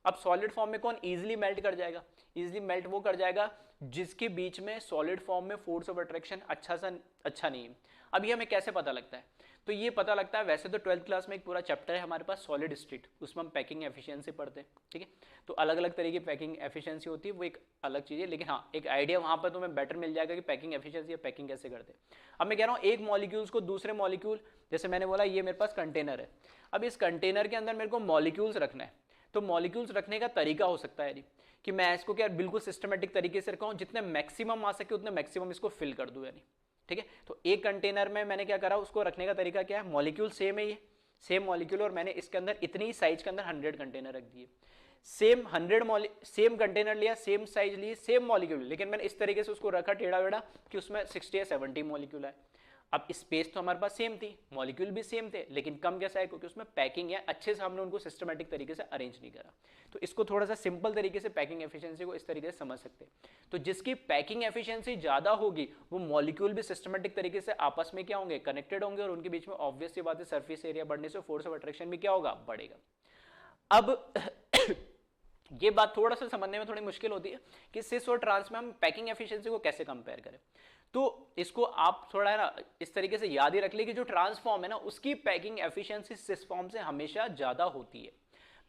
अब सॉलिड फॉर्म में कौन इजीली मेल्ट कर जाएगा, इजीली मेल्ट वो कर जाएगा जिसके बीच में सॉलिड फॉर्म में फोर्स ऑफ अट्रैक्शन अच्छा नहीं है। अब ये हमें कैसे पता लगता है, तो ये पता लगता है, वैसे तो 12th क्लास में एक पूरा चैप्टर है हमारे पास सॉलिड स्टेट, उसमें हम पैकिंग एफिशिएंसी पढ़ते हैं, ठीक है। तो अलग अलग तरीके की पैकिंग एफिशिएंसी होती है, वो एक अलग चीज़ है, लेकिन हाँ एक आइडिया वहाँ पर तुम्हें बेटर मिल जाएगा कि पैकिंग एफिशिएंसी या पैकिंग कैसे करते हैं। अब मैं कह रहा हूँ एक मॉलिक्यूल्स को दूसरे मॉलिक्यूल, जैसे मैंने बोला ये मेरे पास कंटेनर है, अब इस कंटेनर के अंदर मेरे को मॉलिक्यूल्स रखना है, तो मॉलिक्यूल्स रखने का तरीका हो सकता है कि मैं इसको क्या बिल्कुल सिस्टमेटिक तरीके से रखा हूँ, जितने मैक्सिमम आ सके उतने मैक्सिमम इसको फिल कर दूं यानी, ठीक है। तो एक कंटेनर में मैंने क्या करा, उसको रखने का तरीका क्या है, मॉलिक्यूल सेम है, ये सेम मॉलिक्यूल, और मैंने इसके अंदर इतनी ही साइज के अंदर 100 कंटेनर रख दिए। सेम कंटेनर लिया, सेम साइज लिए, सेम मॉलिक्यूल, लेकिन मैंने इस तरीके से उसको रखा टेढ़ा वेढ़ा कि उसमें 60 या 70 मॉलिक्यूल आए। अब स्पेस तो हमारे पास सेम थी, मॉलिक्यूल भी सेम थे, लेकिन कम कैसा है, क्योंकि उसमें पैकिंग है, अच्छे से हमने उनको सिस्टमेटिक तरीके से अरेंज नहीं करा। तो इसको थोड़ा सा सिंपल तरीके से पैकिंग एफिशिएंसी को इस तरीके से समझ सकते हैं। तो जिसकी पैकिंग एफिशिएंसी ज्यादा होगी वो मॉलिक्यूल भी सिस्टमेटिक तरीके से आपस में क्या होंगे, कनेक्टेड होंगे, और उनके बीच में ऑब्वियस सी बात है सरफेस एरिया बढ़ने से फोर्स ऑफ अट्रैक्शन भी क्या होगा, बढ़ेगा। अब ये बात थोड़ा सा समझने में थोड़ी मुश्किल होती है कि सिस और ट्रांस में हम पैकिंग एफिशिएंसी को कैसे कंपेयर करें। तो इसको आप थोड़ा है ना इस तरीके से याद ही रख ले कि जो ट्रांसफॉर्म है ना उसकी पैकिंग एफिशिएंसी सिस फॉर्म से हमेशा ज्यादा होती है।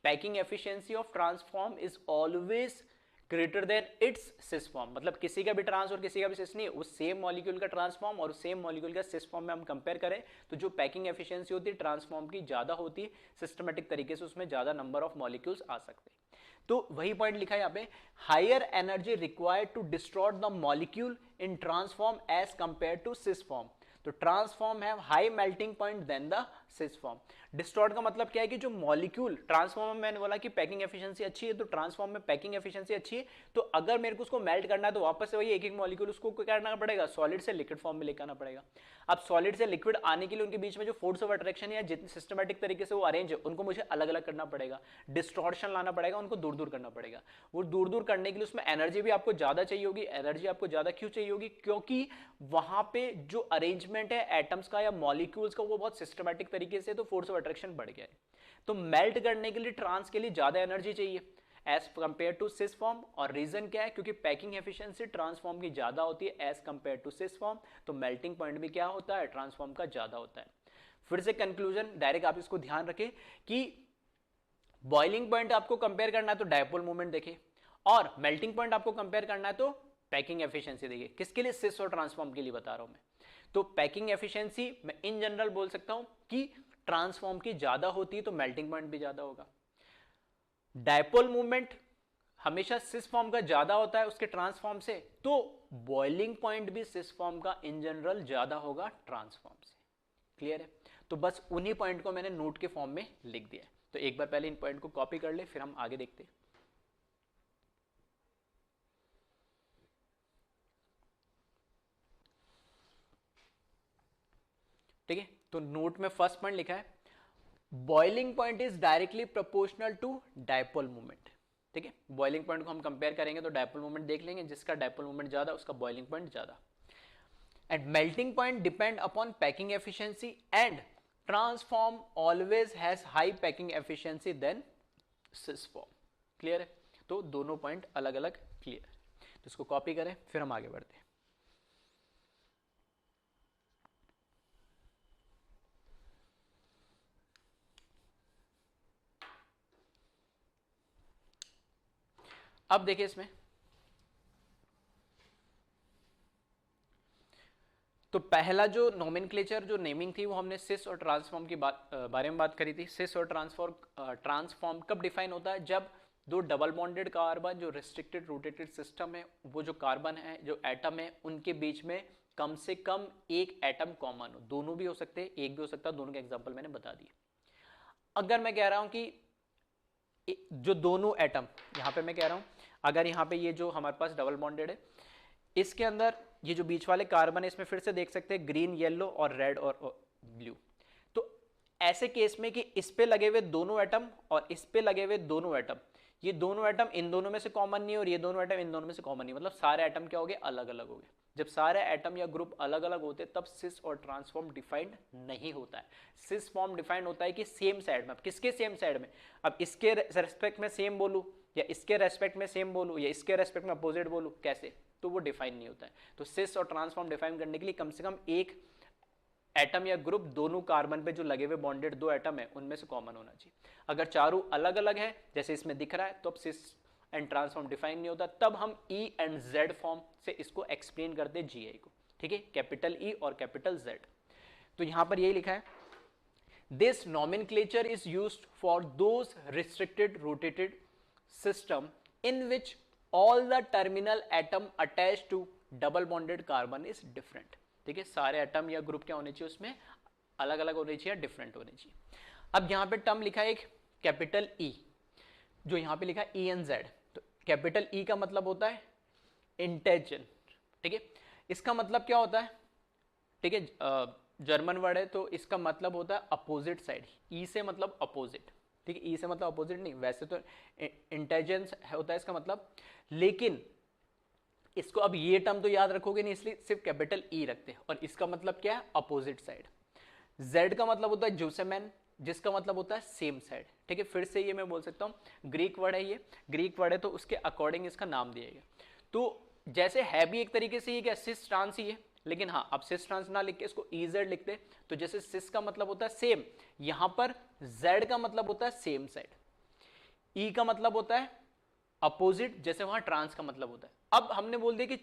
Packing efficiency of trans form is always greater than its cis form, मतलब किसी का भी ट्रांस और किसी का भी सिस नहीं, उस सेम मॉलिक्यूल का ट्रांसफॉर्म और सेम मॉलिक्यूल का सिस फॉर्म में हम कंपेयर करें तो जो पैकिंग एफिशिएंसी होती है ट्रांसफॉर्म की ज्यादा होती है, सिस्टमेटिक तरीके से उसमें ज्यादा नंबर ऑफ मॉलिक्यूल्स आ सकते हैं। तो वही पॉइंट लिखा है यहाँ पे, higher energy required to destroy the molecule in trans form as compare to cis form. तो ट्रांसफॉर्म है high melting point than the cis form. Distort का मतलब क्या है कि जो मॉलिक्यूल ट्रांसफॉर्म में मैंने बोला कि पैकिंग एफिशिएंसी अच्छी है, तो ट्रांसफॉर्म में पैकिंग एफिशिएंसी अच्छी है, तो अगर मेरे को उसको मेल्ट करना है तो वापस से वही एक एक मॉलिक्यूल उसको क्या करना पड़ेगा, सॉलिड से लिक्विड फॉर्म में लेकर आना पड़ेगा। अब सॉलिड से लिक्विड आने के लिए उनके बीच में जो फोर्स ऑफ अट्रैक्शन है जितने सिस्टमेटिक तरीके से वो अरेंज है उनको मुझे अलग अलग करना पड़ेगा, डिस्टॉर्शन लाना पड़ेगा, उनको दूर दूर करना पड़ेगा। वो दूर दूर करने के लिए उसमें एनर्जी भी आपको ज्यादा चाहिए होगी। एनर्जी आपको ज्यादा क्यों चाहिए होगी, क्योंकि वहां पे जो अरेंजमेंट है एटम्स का या मॉलिक्यूल्स का वो बहुत सिस्टमेटिक तरीके से, तो फोर्स ऑफ अट्रैक्शन बढ़ गया है। तो मेल्ट करने के लिए ट्रांस के लिए ज्यादा एनर्जी चाहिए as compare to cis form, और रीजन क्या है, क्योंकि पैकिंग एफिशिएंसी ट्रांसफॉर्म की ज्यादा होती है as compare to cis form, तो मेल्टिंग पॉइंट भी क्या होता है, ट्रांसफॉर्म का ज्यादा होता है। फिर से कंक्लूजन डायरेक्ट आप इसको ध्यान रखें कि बॉइलिंग पॉइंट आपको कंपेयर करना है तो डायपोल मूवमेंट देखें, और मेल्टिंग पॉइंट आपको कंपेयर करना है तो पैकिंग एफिशिएंसी देखिए। किसके लिए, सिस और ट्रांसफॉर्म के लिए बता रहा हूं मैं। तो पैकिंग एफिशिएंसी मैं इन जनरल बोल सकता हूं कि ट्रांसफॉर्म की ज्यादा होती है तो मेल्टिंग पॉइंट भी ज्यादा होगा। डायपोल मूवमेंट हमेशा सिस फॉर्म का ज्यादा होता है उसके ट्रांस फॉर्म से, तो बॉइलिंग पॉइंट भी सिस फॉर्म का इन जनरल ज्यादा होगा ट्रांस फॉर्म से। क्लियर है? तो बस उन्हीं पॉइंट को मैंने नोट के फॉर्म में लिख दिया है। तो एक बार पहले इन पॉइंट को कॉपी कर ले, फिर हम आगे देखते हैं। ठीक है, तो नोट में फर्स्ट पॉइंट लिखा है, boiling point is directly proportional to dipole moment. ठीक है, बॉइलिंग पॉइंट को हम कंपेयर करेंगे तो डायपोल मोमेंट देख लेंगे, जिसका डायपोल मोमेंट ज्यादा उसका बॉइलिंग पॉइंट ज्यादा। And melting point depend upon packing efficiency and trans form always has high packing efficiency than cis form. Clear है? तो दोनों पॉइंट अलग अलग क्लियर। तो इसको कॉपी करें, फिर हम आगे बढ़ते हैं। अब देखिए इसमें, तो पहला जो नोमेनक्लेचर जो नेमिंग थी वो हमने सिस और ट्रांसफॉर्म की बारे में बात करी थी। सिस और ट्रांसफॉर्म कब डिफाइन होता है? जब दो डबल बॉन्डेड कार्बन जो रिस्ट्रिक्टेड रोटेटेड सिस्टम है, वो जो कार्बन है जो एटम है उनके बीच में कम से कम एक एटम कॉमन हो। दोनों भी हो सकते हैं, एक भी हो सकता है, दोनों के एग्जाम्पल मैंने बता दिए। अगर मैं कह रहा हूं कि जो दोनों एटम, यहां पे मैं कह रहा हूं अगर यहां पे ये जो हमारे पास डबल बॉन्डेड है, इसके अंदर ये जो बीच वाले कार्बन है इसमें फिर से देख सकते हैं ग्रीन, येलो और रेड और ब्लू। तो ऐसे केस में कि इस पे लगे हुए दोनों एटम और इस पे लगे हुए दोनों एटम, ये दोनों एटम इन दोनों में से कॉमन नहीं है और ये दोनों एटम इन दोनों में से कॉमन नहीं, मतलब सारे एटम क्या हो गए? अलग अलग हो गए। जब सारे एटम या ग्रुप अलग अलग होते तब सिस और ट्रांसफॉर्म डिफाइंड नहीं होता है। सिस फॉर्म डिफाइंड होता है कि सेम साइड में। अब किसके सेम साइड में? अब इसके रेस्पेक्ट में सेम बोलूं या इसके रेस्पेक्ट में सेम बोलूं या इसके रेस्पेक्ट में अपोजिट बोलूं, कैसे? तो वो डिफाइन नहीं होता है। तो सिस और ट्रांसफॉर्म डिफाइन करने के लिए कम से कम एक एटम या ग्रुप दोनों कार्बन पे जो लगे हुए बॉन्डेड दो एटम है उनमें से कॉमन होना चाहिए। अगर चारों अलग अलग है जैसे इसमें दिख रहा है तो अब सिस एंड ट्रांसफॉर्म डिफाइन नहीं होता, तब हम ई एंड जेड फॉर्म से इसको एक्सप्लेन करते हैं जीआई को। ठीक है, कैपिटल ई और कैपिटल जेड। तो यहां पर यही लिखा है, this nomenclature is used for those restricted rotated system in which all the terminal atom attached to double bonded carbon is different। ठीक है, सारे एटम या ग्रुप क्या होने चाहिए उसमें? अलग अलग होने चाहिए, डिफरेंट होने चाहिए। अब यहां पे टर्म लिखा है एक कैपिटल ई, जो यहां पे लिखा है ई एन जेड। तो कैपिटल ई का मतलब होता है इंटेजन। ठीक है, इसका मतलब क्या होता है? ठीक है, जर्मन वर्ड है तो इसका मतलब होता है अपोजिट साइड। ई से मतलब अपोजिट। ठीक है, ई से मतलब अपोजिट नहीं, वैसे तो इंटेलिजेंस होता है इसका मतलब, लेकिन इसको अब ये टर्म तो याद रखोगे नहीं इसलिए सिर्फ कैपिटल ई रखते हैं। और इसका मतलब क्या है? Opposite side. जेड का मतलब होता है जोसेमैन, जिसका मतलब होता है सेम साइड। ठीक है, फिर से ये मैं बोल सकता हूं ग्रीक वर्ड है, ये ग्रीक वर्ड है तो उसके अकॉर्डिंग इसका नाम दिया गया। तो जैसे है भी एक तरीके से ये क्या सिस ट्रांस ही है, लेकिन हाँ अब सिस ट्रांस ना लिख के इसको इजेड लिखते। तो जैसे सिस का मतलब होता है सेम, यहां पर जेड का मतलब होता है सेम साइड, ई का मतलब होता है अपोजिट, जैसे वहां ट्रांस का मतलब होता है। अब हमने बोल दिया कि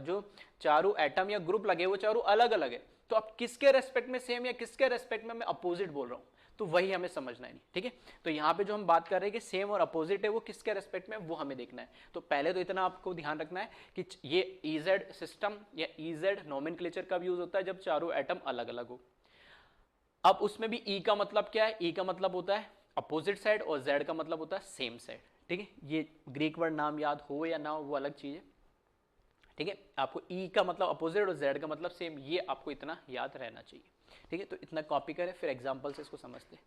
जो चारों एटम या ग्रुप लगे वो चारों अलग अलग है, तो अब किसके रेस्पेक्ट में सेम या किसके रेस्पेक्ट में मैं अपोजिट बोल रहा हूं, तो वही हमें समझना है। नहीं ठीक है, तो यहां पे जो हम बात कर रहे हैं कि सेम और अपोजिट है वो किसके रेस्पेक्ट में, वो हमें देखना है। तो पहले तो इतना आपको ध्यान रखना है कि ये इजेड सिस्टम या इजेड नोमेनक्लेचर कब यूज होता है? जब चारों एटम अलग अलग हो। अब उसमें भी ई का मतलब क्या है? ई का मतलब होता है अपोजिट साइड और जेड का मतलब होता है सेम साइड। ठीक है, ये ग्रीक वर्ड नाम याद हो या ना हो वो अलग चीज है। ठीक है, आपको ई का मतलब अपोजिट और जेड का मतलब सेम, ये आपको इतना याद रहना चाहिए। ठीक है, तो इतना कॉपी करें, फिर एग्जांपल से इसको समझते हैं।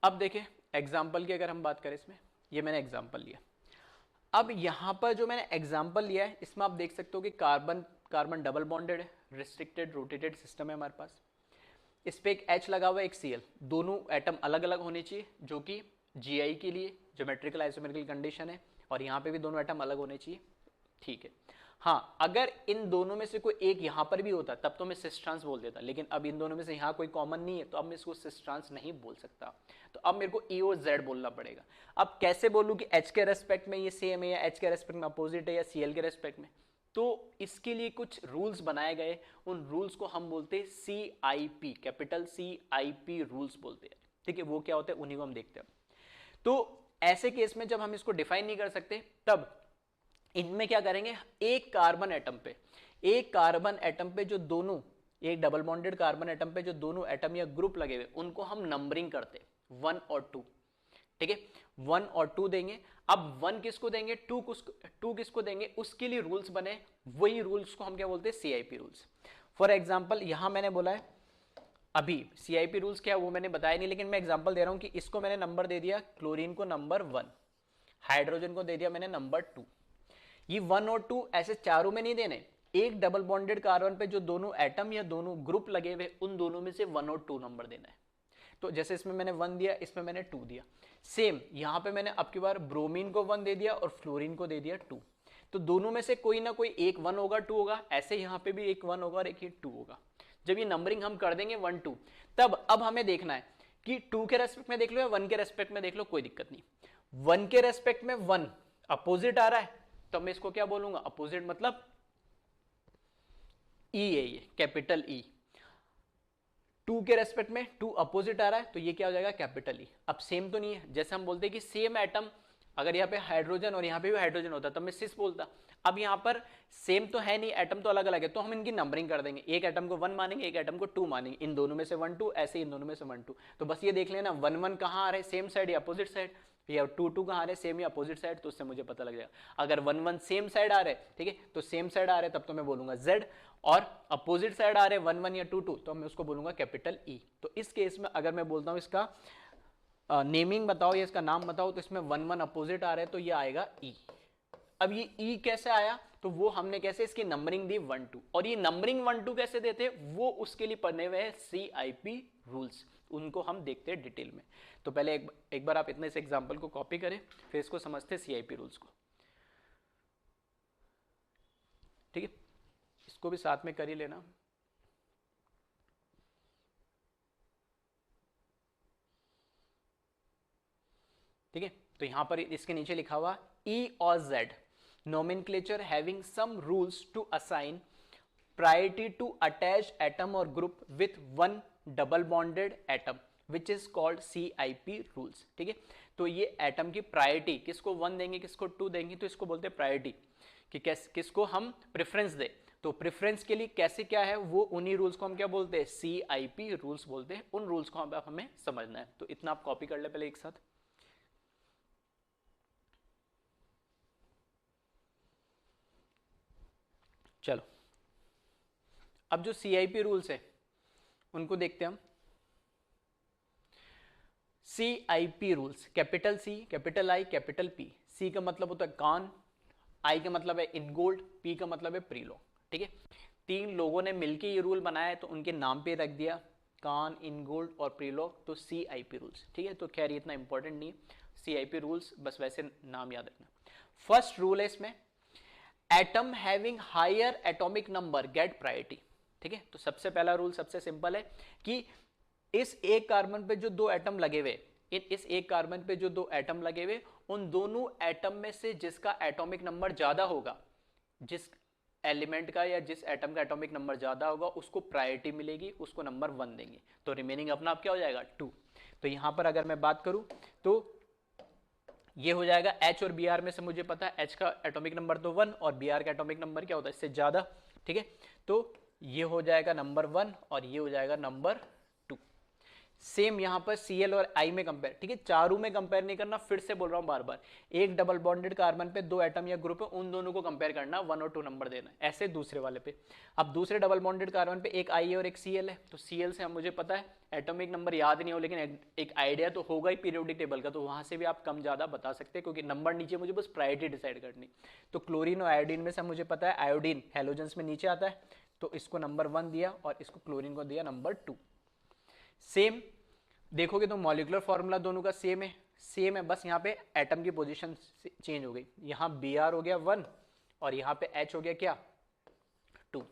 अब देखिए एग्जाम्पल की अगर हम बात करें इसमें, ये मैंने एग्जाम्पल लिया। अब यहां पर जो मैंने एग्जाम्पल लिया है इसमें आप देख सकते हो कि कार्बन कार्बन डबल बॉन्डेड है, रिस्ट्रिक्टेड रोटेटेड सिस्टम है हमारे पास। इस पे एक H लगा हुआ है, एक Cl, दोनों एटम अलग अलग होने चाहिए, जो कि GI के लिए ज्योमेट्रिकल आइसोमेरिकल कंडीशन है। और यहाँ पे भी दोनों एटम अलग होने चाहिए। ठीक है, हाँ अगर इन दोनों में से कोई एक यहाँ पर भी होता तब तो मैं सिस ट्रांस बोल देता, लेकिन अब इन दोनों में से यहाँ कोई कॉमन नहीं है तो अब मैं इसको सिस ट्रांस नहीं बोल सकता। तो अब मेरे को ई और जेड बोलना पड़ेगा। अब कैसे बोलूँ कि H के रेस्पेक्ट में ये सेम है या H के रेस्पेक्ट में अपोजिट है या Cl के रेस्पेक्ट में? तो इसके लिए कुछ रूल्स बनाए गए, उन रूल्स को हम बोलते हैं CIP, कैपिटल CIP रूल्स बोलते हैं। ठीक है, वो क्या होते हैं उन्हीं को हम देखते हैं। तो ऐसे केस में जब हम इसको डिफाइन नहीं कर सकते, तब इनमें क्या करेंगे, एक कार्बन एटम पे जो दोनों, एक डबल बॉन्डेड कार्बन एटम पे जो दोनों एटम या ग्रुप लगे हुए उनको हम नंबरिंग करते हैं 1 और 2। ठीक है, 1 और 2 देंगे। अब 1 किसको देंगे, 2 किसको देंगे, उसके लिए रूल्स बने, वही रूल्स को हम क्या बोलते हैं, CIP रूल्स। फॉर एग्जाम्पल यहां मैंने बोला है, अभी CIP रूल्स क्या है वो मैंने बताया नहीं, लेकिन मैं एग्जांपल दे रहा हूं कि इसको मैंने नंबर दे दिया, क्लोरीन को नंबर 1, हाइड्रोजन को दे दिया मैंने नंबर 2। ये 1 और 2 ऐसे चारों में नहीं देने, एक डबल बॉन्डेड कार्बन पे जो दोनों एटम या दोनों ग्रुप लगे हुए उन दोनों में से 1 और 2 नंबर देना है। तो जैसे इसमें मैंने 1 दिया, इसमें मैंने 2 दिया। सेम यहां पे मैंने अब की बार ब्रोमीन को 1 दे दिया और फ्लोरीन को दे दिया 2। तो दोनों में से कोई ना कोई एक 1 होगा 2 होगा, ऐसे यहां पे भी एक 1 होगा और एक 2 होगा। जब ये नंबरिंग हम कर देंगे 1 2, तब अब हमें देखना है कि 2 के रेस्पेक्ट में देख लो या 1 के रेस्पेक्ट में देख लो, कोई दिक्कत नहीं। 1 के रेस्पेक्ट में 1 अपोजिट आ रहा है, तो मैं इसको क्या बोलूंगा, अपोजिट मतलब E है, ये कैपिटल E। 2 के रेस्पेक्ट में 2 अपोजिट आ रहा है, तो ये क्या हो जाएगा, कैपिटल E। अब सेम तो नहीं है, जैसे हम बोलते हैं कि सेम एटम, अगर यहाँ पे हाइड्रोजन और यहाँ पे भी हाइड्रोजन होता तब मैं सिस बोलता। अब यहाँ पर सेम तो है नहीं, एटम तो अलग अलग है, तो हम इनकी नंबरिंग कर देंगे, एक एटम को 1 मानेंगे, एक एटम को 2 मानेंगे, इन दोनों में से 1 2, ऐसे इन दोनों में से 1 2। तो बस ये देख लेना 1 1 कहाँ आ रहे, सेम साइड या अपोजिट साइड, या 2 2 कहाँ आ रहे, सेम या अपोजिट साइड, तो उससे मुझे पता लग जाएगा। अगर 1 1 सेम साइड आ रहे, ठीक है, तो सेम साइड आ रहे तब तो मैं बोलूंगा Z, और अपोजिट साइड आ रहे 1 1 या 2 2, तो मैं उसको बोलूंगा कैपिटल E। तो इस केस में अगर मैं बोलता हूँ इसका नेमिंग बताओ या इसका नाम बताओ, तो इसमें 1 1 अपोजिट आ रहे हैं, तो ये आएगा E। अब ये E कैसे आया, तो वो हमने कैसे इसकी नंबरिंग दी 1 2, और ये नंबरिंग 1 2 कैसे देते, वो उसके लिए पढ़ने हुए हैं CIP रूल्स, उनको हम देखते हैं डिटेल में। तो पहले एक बार आप इतने से एग्जांपल को कॉपी करें, फिर इसको समझते हैं CIP रूल्स को। ठीक है, इसको भी साथ में कर ही लेना। ठीक है, तो यहां पर इसके नीचे लिखा हुआ E और Z nomenclature having some rules to assign priority to attached atom or group with one double bonded atom which is called CIP rules। ठीक है, तो ये एटम की प्रायोरिटी, किसको 1 देंगे किसको 2 देंगे, तो इसको बोलते हैं प्रायोरिटी, कि किसको हम प्रेफरेंस दे। तो प्रेफरेंस के लिए कैसे क्या है, वो उन्हीं रूल्स को हम क्या बोलते हैं, CIP रूल्स बोलते हैं। उन रूल्स को हमें समझना है, तो इतना आप कॉपी कर ले पहले एक साथ। चलो, अब जो CIP रूल्स है उनको देखते हैं हम। CIP rules, capital C, capital I, capital P। C का मतलब होता है कान, I का मतलब है इनगोल्ड, P का मतलब है प्रीलॉग। ठीक है, 3 लोगों ने मिलकर ये रूल बनाया है, तो उनके नाम पे रख दिया कान, इनगोल्ड और प्रीलॉग, तो CIP रूल्स। ठीक है, तो खैर ये इतना इंपॉर्टेंट नहीं है, CIP रूल्स बस वैसे नाम याद रखना। फर्स्ट रूल है इसमें, atom having higher atomic number get priority. ठीक है, तो सबसे पहला रूल सबसे सिंपल है कि इस एक कार्बन पे जो 2 एटम लगे हुए, इस एक कार्बन पे जो 2 एटम लगे हुए, उन दोनों एटम में से जिसका एटॉमिक नंबर ज्यादा होगा, जिस एलिमेंट का या जिस एटम का एटॉमिक नंबर ज्यादा होगा उसको प्रायोरिटी मिलेगी, उसको नंबर 1 देंगे, तो रिमेनिंग अपना आप क्या हो जाएगा 2। तो यहां पर अगर मैं बात करूं तो ये हो जाएगा H और Br में से मुझे पता है H का एटॉमिक नंबर तो 1 और Br का एटॉमिक नंबर क्या होता है, इससे ज्यादा। ठीक है, तो ये हो जाएगा नंबर 1 और ये हो जाएगा नंबर 2। सेम यहां पर Cl और I में कंपेयर, ठीक है, चारों में कंपेयर नहीं करना, फिर से बोल रहा हूं बार बार, एक डबल बॉन्डेड कार्बन पे 2 एटम या ग्रुप है, उन दोनों को कंपेयर करना, 1 और 2 नंबर देना, ऐसे दूसरे वाले पे। अब दूसरे डबल बॉन्डेड कार्बन पे एक I है और एक Cl है, तो Cl से हम मुझे पता है एटॉमिक नंबर याद नहीं हो, लेकिन एक आइडिया तो होगा ही पीरियोडिक टेबल का, तो वहां से भी आप कम ज्यादा बता सकते हैं, क्योंकि नंबर नीचे मुझे बस प्रायोरिटी डिसाइड करनी। तो क्लोरीन और आयोडीन में से मुझे पता है आयोडीन हेलोजेंस में नीचे आता है, तो इसको नंबर 1 दिया और इसको क्लोरीन को दिया नंबर 2। सेम देखोगे तो मॉलिक्यूलर फॉर्मूला दोनों का सेम है, बस यहाँ पे एटम की पोजीशन चेंज हो गई, यहाँ Br हो गया 1 और यहाँ पे H हो गया क्या 2।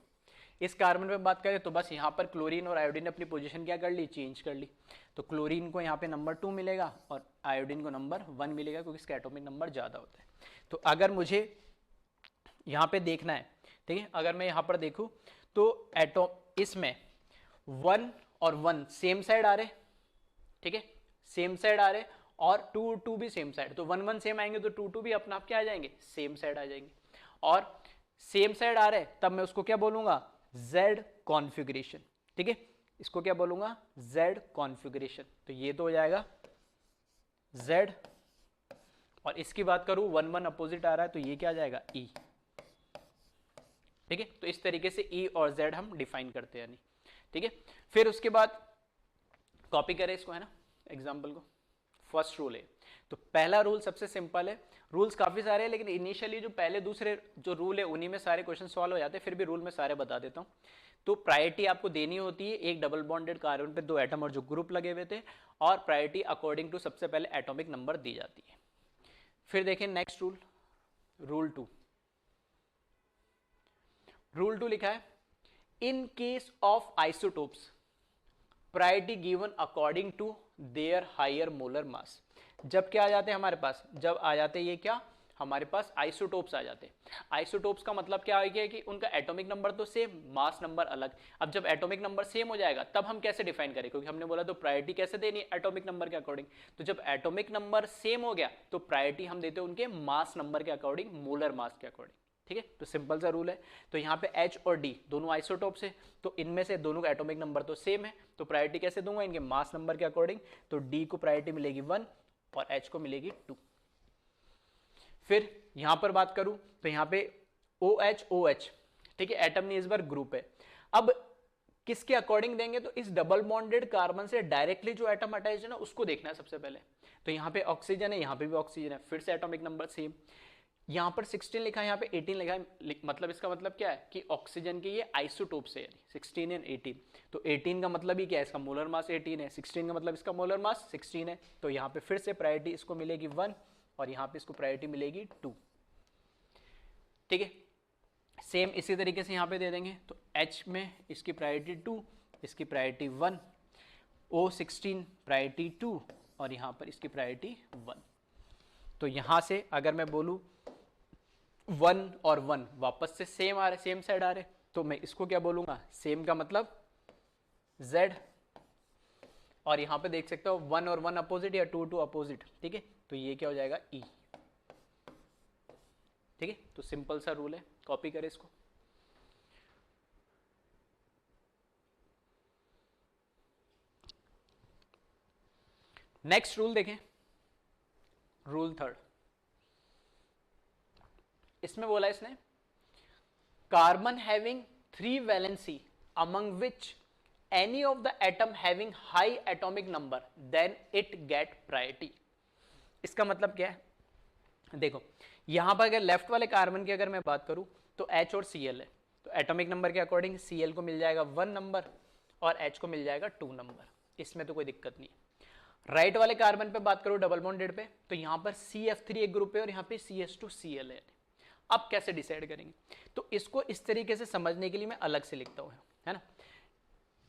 इस कार्बन पे बात करें तो बस यहाँ पर क्लोरीन और आयोडीन ने अपनी पोजीशन क्या कर ली, चेंज कर ली, तो क्लोरीन को यहाँ पे नंबर 2 मिलेगा और आयोडीन को नंबर 1 मिलेगा, क्योंकि इसका एटॉमिक नंबर ज्यादा होता है। तो अगर मुझे यहाँ पे देखना है ठीक है। अगर मैं यहाँ पर देखूँ तो एटॉम इसमें 1 और 1 सेम साइड आ रहे, ठीक है, सेम साइड आ रहे, और 2 2 भी सेम साइड, तो 1 1 सेम आएंगे तो 2 2 भी अपना आप क्या आ जाएंगे, सेम साइड आ जाएंगे। और सेम साइड आ रहे तब मैं उसको क्या बोलूंगा, Z कॉन्फ़िगरेशन, ठीक है, इसको क्या बोलूंगा, Z कॉन्फ़िगरेशन। तो ये तो हो जाएगा Z, और इसकी बात करूं 1 1 अपोजिट आ रहा है तो ये क्या आ जाएगा, E, ठीक है। तो इस तरीके से E और Z हम डिफाइन करते हैं, ठीक है। फिर उसके बाद कॉपी करें इसको, है ना, एग्जाम्पल को। फर्स्ट रूल है, तो पहला रूल सबसे सिंपल है, रूल्स काफी सारे हैं लेकिन इनिशियली जो पहले दूसरे जो रूल है उन्हीं में सारे क्वेश्चन सॉल्व हो जाते हैं, फिर भी रूल में सारे बता देता हूं। तो प्रायोरिटी आपको देनी होती है एक डबल बॉन्डेड कार्बन पे 2 एटम और जो ग्रुप लगे हुए थे, और प्रायोरिटी अकॉर्डिंग टू सबसे पहले एटॉमिक नंबर दी जाती है। फिर देखें नेक्स्ट रूल, रूल 2। रूल 2 लिखा है, in case of isotopes priority given according to their higher molar mass. जब क्या आ जाते हैं हमारे पास, जब आ जाते हैं ये क्या, हमारे पास आइसोटोप्स आ जाते हैं। आइसोटोप्स का मतलब क्या है कि उनका एटॉमिक नंबर तो सेम, मास नंबर अलग। अब जब एटॉमिक नंबर सेम हो जाएगा तब हम कैसे डिफाइन करें, क्योंकि हमने बोला तो प्रायोरिटी कैसे देनी है, एटॉमिक नंबर के अकॉर्डिंग। तो जब एटॉमिक नंबर सेम हो गया तो प्रायोरिटी हम देते हैं उनके मास नंबर के अकॉर्डिंग, मोलर मास के अकॉर्डिंग, ठीक है। तो सिंपल सा रूल है। तो यहाँ पे H और D दोनों आइसोटोप्स है, तो इनमें से दोनों का एटॉमिक नंबर तो सेम है, तो प्रायोरिटी कैसे दूंगा, इनके मास नंबर के अकॉर्डिंग। तो D को प्रायोरिटी मिलेगी 1 और H को मिलेगी 2। फिर यहां पर बात करूं तो यहां पे OH OH, ठीक है, एटम नहीं इस बार ग्रुप है। अब किसके अकॉर्डिंग देंगे, तो इस डबल बॉन्डेड कार्बन से डायरेक्टली जो एटम अटैच है ना उसको देखना है सबसे पहले। तो यहाँ पे ऑक्सीजन है, यहाँ पे भी ऑक्सीजन है, फिर से एटॉमिक नंबर सेम। यहाँ पर 16 लिखा है, यहाँ पे 18 लिखा है, मतलब इसका मतलब क्या है कि ऑक्सीजन के ये आइसोटोप से, यानी 16 एंड 18। तो 18 का मतलब ही क्या है, इसका मोलर मास 18 है, 16 का मतलब इसका मोलर मास 16 है। तो यहाँ पे फिर से प्रायोरिटी इसको मिलेगी 1 और यहाँ पे इसको प्रायोरिटी मिलेगी 2, ठीक है। सेम इसी तरीके से यहाँ पे दे देंगे, तो H में इसकी प्रायोरिटी 2, इसकी प्रायोरिटी 1, O16 प्रायोरिटी 2 और यहाँ पर इसकी प्रायोरिटी 1। तो यहाँ से अगर मैं बोलूँ 1 और 1 वापस से सेम आ रहे, सेम साइड आ रहे, तो मैं इसको क्या बोलूँगा, सेम का मतलब Z, और यहाँ पे देख सकते हो 1 और 1 अपोजिट या 2 2 अपोजिट, ठीक है। तो ये क्या हो जाएगा, E, ठीक है। तो सिंपल सा रूल है, कॉपी करें इसको। नेक्स्ट रूल देखें, रूल 3। इसमें बोला इसने, carbon having 3 valency among which any of the atom having high atomic number then it get priority. इसका मतलब क्या है, देखो यहां पर अगर लेफ्ट वाले कार्बन की अगर मैं बात करूं तो H और Cl है, तो एटॉमिक नंबर के अकॉर्डिंग Cl को मिल जाएगा 1 नंबर और H को मिल जाएगा 2 नंबर, इसमें तो कोई दिक्कत नहीं है। राइट वाले कार्बन पे बात करूं डबल बॉन्डेड पे, तो यहां पर CF3 एक ग्रुप है और यहां पे CH2Cl है। अब कैसे डिसाइड करेंगे, तो इसको इस तरीके से समझने के लिए मैं अलग से लिखता हूं, है ना।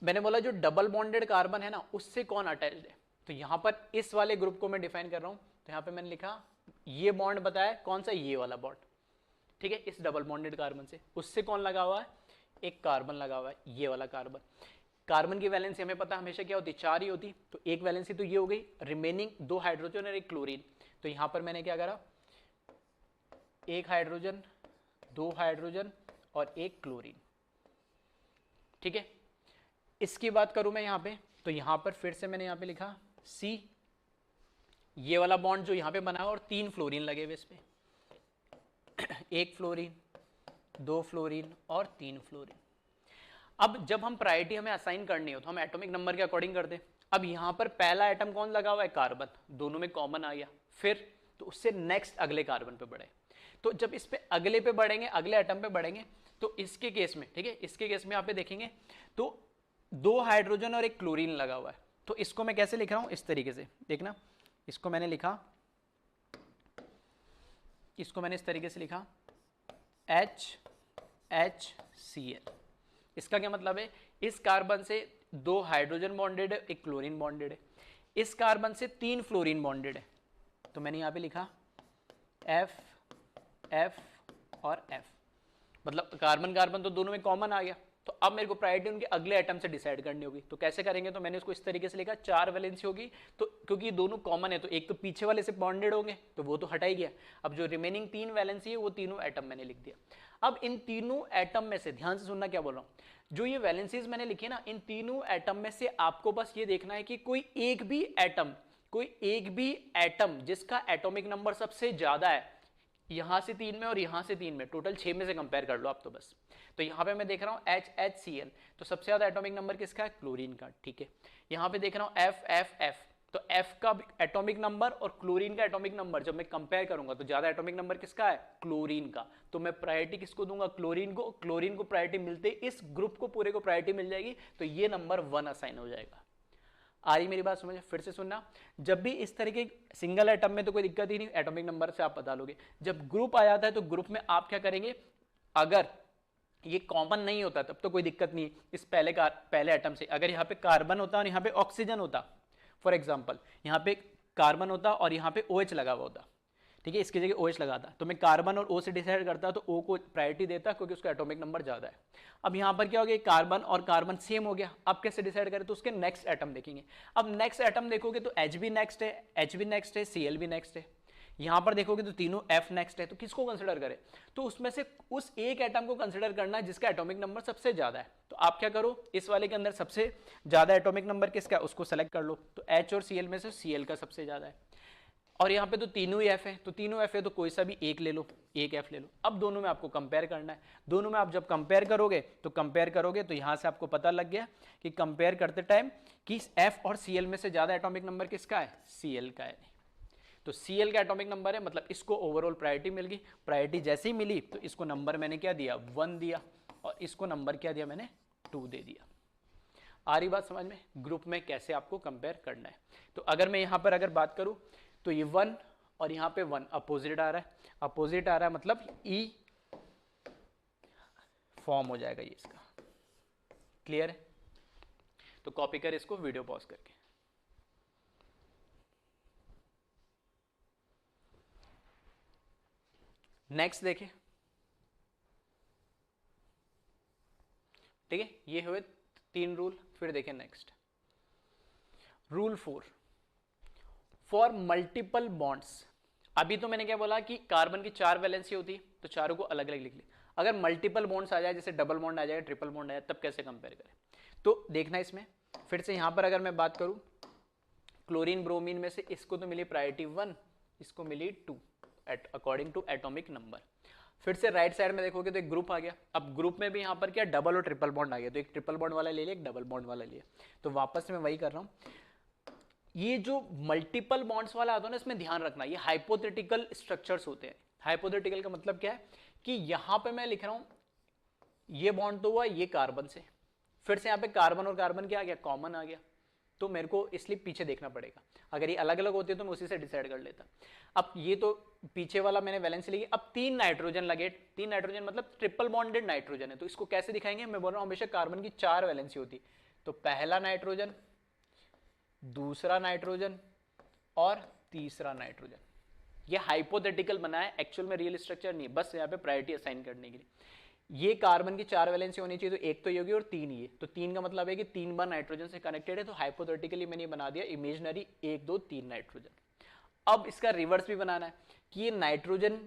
मैंने बोला जो डबल बॉन्डेड कार्बन है ना उससे कौन अटैच्ड है, तो यहां पर इस वाले ग्रुप को मैं डिफाइन कर रहा हूं, तो यहां पे मैंने लिखा ये बॉन्ड बताया कौन सा, ये वाला बॉन्ड, ठीक है, इस डबल बॉन्डेड कार्बन से। उससे कौन लगा हुआ है, एक कार्बन लगा हुआ है, ये वाला कार्बन। कार्बन की वैलेंसी हमें पता हमेशा क्या होती, 4 ही होती, तो एक वैलेंसी तो ये हो गई, रिमेनिंग 2 हाइड्रोजन और एक क्लोरीन। तो यहां पर मैंने क्या करा, 1 हाइड्रोजन 2 हाइड्रोजन और 1 क्लोरीन, ठीक है। इसकी बात करूं मैं यहां पे, तो यहां पर फिर से मैंने यहां पे लिखा C, ये वाला बॉन्ड जो यहां पे बना है और 3 फ्लोरीन लगे हुए इस पे, 1 फ्लोरीन 2 फ्लोरीन और 3 फ्लोरीन। अब जब हम प्रायोरिटी हमें असाइन करनी हो तो हम एटॉमिक नंबर के अकॉर्डिंग करते हैं। अब यहां पर पहला एटम कौन लगा हुआ है, कार्बन, दोनों में कॉमन आ गया, फिर तो उससे नेक्स्ट अगले कार्बन पे बढ़े। तो जब इस पे अगले पे बढ़ेंगे, अगले एटम पे बढ़ेंगे, तो इसके केस में, ठीक है, इसके केस में यहाँ पे देखेंगे तो 2 हाइड्रोजन और 1 क्लोरीन लगा हुआ है। तो इसको मैं कैसे लिख रहा हूं, इस तरीके से देखना, इसको मैंने लिखा, इसको मैंने इस तरीके से लिखा HCl। इसका क्या मतलब है, इस कार्बन से 2 हाइड्रोजन बॉन्डेड है, 1 क्लोरीन बॉन्डेड है, इस कार्बन से 3 फ्लोरीन बॉन्डेड है, तो मैंने यहां पे लिखा F F और F। मतलब कार्बन कार्बन तो दोनों में कॉमन आ गया, तो अब मेरे को प्रायोरिटी उनके अगले एटम से डिसाइड करनी होगी। तो कैसे करेंगे, तो मैंने उसको इस तरीके से लिखा, 4 वैलेंसी होगी, तो क्योंकि दोनों कॉमन है तो एक तो पीछे वाले से बॉन्डेड होंगे तो वो तो हटा ही गया। अब जो रिमेनिंग 3 वैलेंसी है वो तीनों एटम मैंने लिख दिया। अब इन तीनों एटम में से ध्यान से सुनना क्या बोल रहा हूं, जो ये वैलेंसीज मैंने लिखी ना, इन तीनों एटम में से आपको बस ये देखना है कि कोई एक भी एटम जिसका एटॉमिक नंबर सबसे ज्यादा है, यहां से 3 में और यहां से 3 में, टोटल 6 में से कंपेयर कर लो आप तो बस। तो यहां पे मैं देख रहा हूं HHCl, तो सबसे ज्यादा एटॉमिक नंबर किसका है, क्लोरीन का, ठीक है। यहां पे देख रहा हूं FFF, तो F का एटॉमिक नंबर और क्लोरीन का एटॉमिक नंबर जब मैं कंपेयर करूंगा तो ज्यादा एटॉमिक नंबर किसका है, क्लोरीन का, तो मैं प्रायोरिटी किसको दूंगा, क्लोरीन को। क्लोरीन को प्रायोरिटी मिलते इस ग्रुप को पूरे को प्रायोरिटी मिल जाएगी, तो ये नंबर 1 असाइन हो जाएगा। आ रही मेरी बात समझ, फिर से सुनना, जब भी इस तरह के सिंगल एटम में तो कोई दिक्कत ही नहीं, एटॉमिक नंबर से आप बता लोगे। जब ग्रुप आ जाता है तो ग्रुप में आप क्या करेंगे, अगर ये कॉमन नहीं होता तब तो कोई दिक्कत नहीं, इस पहले एटम से अगर यहाँ पे कार्बन होता और यहाँ पे ऑक्सीजन होता, फॉर एग्जाम्पल यहाँ पे कार्बन होता और यहाँ पे OH लगा हुआ होता, ठीक है, इसकी जगह OH लगाता, तो मैं कार्बन और O से डिसाइड करता तो O को प्रायोरिटी देता क्योंकि उसका एटॉमिक नंबर ज्यादा है। अब यहाँ पर क्या हो गया, कार्बन और कार्बन सेम हो गया, अब कैसे डिसाइड करें, तो उसके नेक्स्ट एटम देखेंगे। अब नेक्स्ट एटम देखोगे तो H भी नेक्स्ट है, H भी नेक्स्ट है, Cl भी नेक्स्ट है। यहां पर देखोगे तो तीनों F नेक्स्ट है, तो किसको कंसिडर करें, तो उसमें से उस एक एटम को कंसिडर करना है जिसका एटॉमिक नंबर सबसे ज्यादा है। तो आप क्या करो, इस वाले के अंदर सबसे ज्यादा एटॉमिक नंबर किसका है उसको सेलेक्ट कर लो, तो H और Cl में से Cl का सबसे ज्यादा है, और यहाँ पे तो तीनों ही F है, तो तीनों F है तो कोई सा भी एक ले लो, एक F ले लो। अब दोनों में आपको कंपेयर करना है, दोनों में आप जब कंपेयर करोगे तो यहाँ से आपको पता लग गया कि कंपेयर करते टाइम कि F और Cl में से ज्यादा एटॉमिक नंबर किसका है, Cl का है। तो Cl का एटॉमिक नंबर है, मतलब इसको ओवरऑल प्रायोरिटी मिल गई। प्रायोरिटी जैसे ही मिली तो इसको नंबर मैंने क्या दिया, 1 दिया, और इसको नंबर क्या दिया मैंने, 2 दे दिया। आ रही बात समझ में, ग्रुप में कैसे आपको कंपेयर करना है। तो अगर मैं यहाँ पर अगर बात करूँ तो ये 1 और यहाँ पे 1 अपोजिट आ रहा है, अपोजिट आ रहा है मतलब E फॉर्म हो जाएगा ये इसका, क्लियर है। तो कॉपी कर इसको वीडियो पॉज करके। नेक्स्ट देखिए, ठीक है, ये हुए 3 रूल। फिर देखें next rule 4, for multiple bonds. अभी तो मैंने क्या बोला कि कार्बन की 4 वैलेंसी होती है तो चारों को अलग अलग लिख ली। अगर मल्टीपल बॉन्ड्स आ जाए, जैसे डबल बॉन्ड आ जाए, ट्रिपल बॉन्ड आ जाए, तब कैसे कंपेयर करें, तो देखना इसमें फिर से यहां पर अगर मैं बात करूं क्लोरीन ब्रोमीन में से इसको तो मिली प्रायोरिटी 1, इसको मिली 2 अकॉर्डिंग टू एटॉमिक नंबर। फिर से राइट साइड में देखोगे तो एक ग्रुप आ गया। अब ग्रुप में भी यहाँ पर क्या डबल और ट्रिपल बॉन्ड आ गया, तो एक ट्रिपल बॉन्ड वाला ले लिया, एक डबल बॉन्ड वाला लिया। तो वापस मैं वही कर रहा हूँ, ये जो मल्टीपल बॉन्ड्स वाला आता है ना, इसमें ध्यान रखना ये हाइपोथेटिकल स्ट्रक्चर्स होते हैं। हाइपोथेटिकल का मतलब क्या है कि यहाँ पे मैं लिख रहा हूँ ये बॉन्ड तो हुआ ये कार्बन से, फिर से यहाँ पे कार्बन और कार्बन क्या आ गया, कॉमन आ गया, तो मेरे को इसलिए पीछे देखना पड़ेगा। अगर ये अलग अलग होते तो मैं उसी से डिसाइड कर लेता। अब ये तो पीछे वाला मैंने वैलेंसी लिखी। अब 3 नाइट्रोजन लगे, 3 नाइट्रोजन मतलब ट्रिपल बॉन्डेड नाइट्रोजन है, तो इसको कैसे दिखाएंगे, मैं बोल रहा हूँ हमेशा कार्बन की 4 वैलेंसी होती, तो पहला नाइट्रोजन, दूसरा नाइट्रोजन और तीसरा नाइट्रोजन। ये हाइपोथेटिकल बना है, एक्चुअल में रियल स्ट्रक्चर नहीं है, बस यहाँ पे प्रायोरिटी असाइन करने के लिए। ये कार्बन की 4 वैलेंसी होनी चाहिए, तो एक तो ये होगी और 3 ये, तो 3 का मतलब है कि 3 बार नाइट्रोजन से कनेक्टेड है, तो हाइपोथेटिकली मैंने बना दिया इमेजिनरी 1 2 3 नाइट्रोजन। अब इसका रिवर्स भी बनाना है कि ये नाइट्रोजन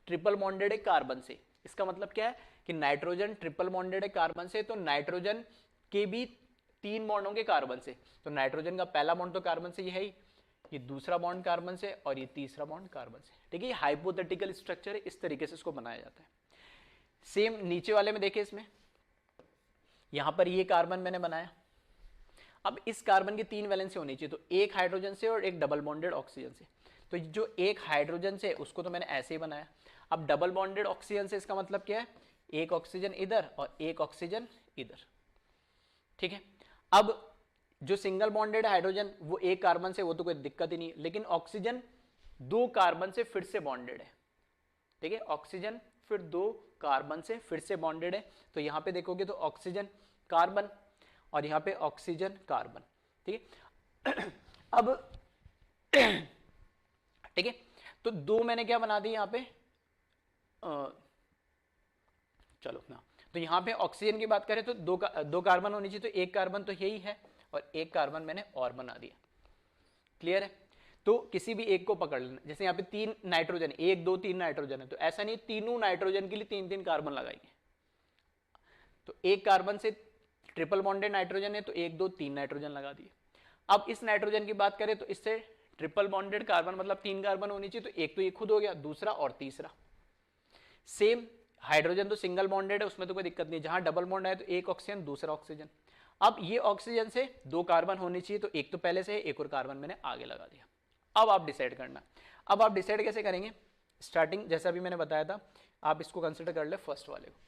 ट्रिपल बॉन्डेड है कार्बन से, इसका मतलब क्या है कि नाइट्रोजन ट्रिपल बॉन्डेड है कार्बन से, तो नाइट्रोजन के भी 3 बॉन्ड होंगे कार्बन से, तो नाइट्रोजन का पहला बॉन्ड तो कार्बन से ये है ही, ये दूसरा बॉन्ड कार्बन से और ये तीसरा बॉन्ड कार्बन से, ठीक है। ये हाइपोथेटिकल स्ट्रक्चर है, इस तरीके से इसको बनाया जाता है। सेम नीचे वाले में देखिए, इसमें यहां पर ये कार्बन मैंने बनाया। अब इस कार्बन की 3 वैलेंसी होनी चाहिए, तो एक हाइड्रोजन से और एक डबल बॉन्डेड ऑक्सीजन से, तो जो एक हाइड्रोजन से उसको तो मैंने ऐसे ही बनाया। अब डबल बॉन्डेड ऑक्सीजन से इसका मतलब क्या है, एक ऑक्सीजन इधर और एक ऑक्सीजन इधर, ठीक है। अब जो सिंगल बॉन्डेड हाइड्रोजन वो एक कार्बन से, वो तो कोई दिक्कत ही नहीं, लेकिन ऑक्सीजन 2 कार्बन से फिर से बॉन्डेड है, ठीक है। ऑक्सीजन फिर 2 कार्बन से फिर से बॉन्डेड है, तो यहां पे देखोगे तो ऑक्सीजन कार्बन और यहां पे ऑक्सीजन कार्बन, ठीक है। अब ठीक है, तो 2 मैंने क्या बना दी यहां पे, चलो ना, तो यहाँ पे ऑक्सीजन की बात करें तो दो कार्बन होनी चाहिए, तो एक कार्बन तो यही है और एक कार्बन मैंने और बना दिया। क्लियर है? तो किसी भी एक को पकड़ लेना, जैसे यहाँ पे 3 नाइट्रोजन, 1 2 3 नाइट्रोजन है, तो ऐसा नहीं तीनों नाइट्रोजन के लिए 3 कार्बन लगाएंगे। तो एक कार्बन से ट्रिपल बॉन्डेड नाइट्रोजन है तो 1 2 3 नाइट्रोजन लगा दिए। अब इस नाइट्रोजन की बात करें तो इससे ट्रिपल बॉन्डेड कार्बन मतलब 3 कार्बन होनी चाहिए, तो एक तो ये खुद हो गया, दूसरा और तीसरा। सेम हाइड्रोजन तो सिंगल बॉन्डेड है, उसमें तो कोई दिक्कत नहीं, जहां डबल बॉन्ड है तो एक ऑक्सीजन दूसरा ऑक्सीजन। अब ये ऑक्सीजन से 2 कार्बन होनी चाहिए, तो एक तो पहले से है, एक और कार्बन मैंने आगे लगा दिया। अब आप डिसाइड करना, अब आप डिसाइड कैसे करेंगे? स्टार्टिंग जैसा भी मैंने बताया था, आप इसको कंसिडर कर ले फर्स्ट वाले को,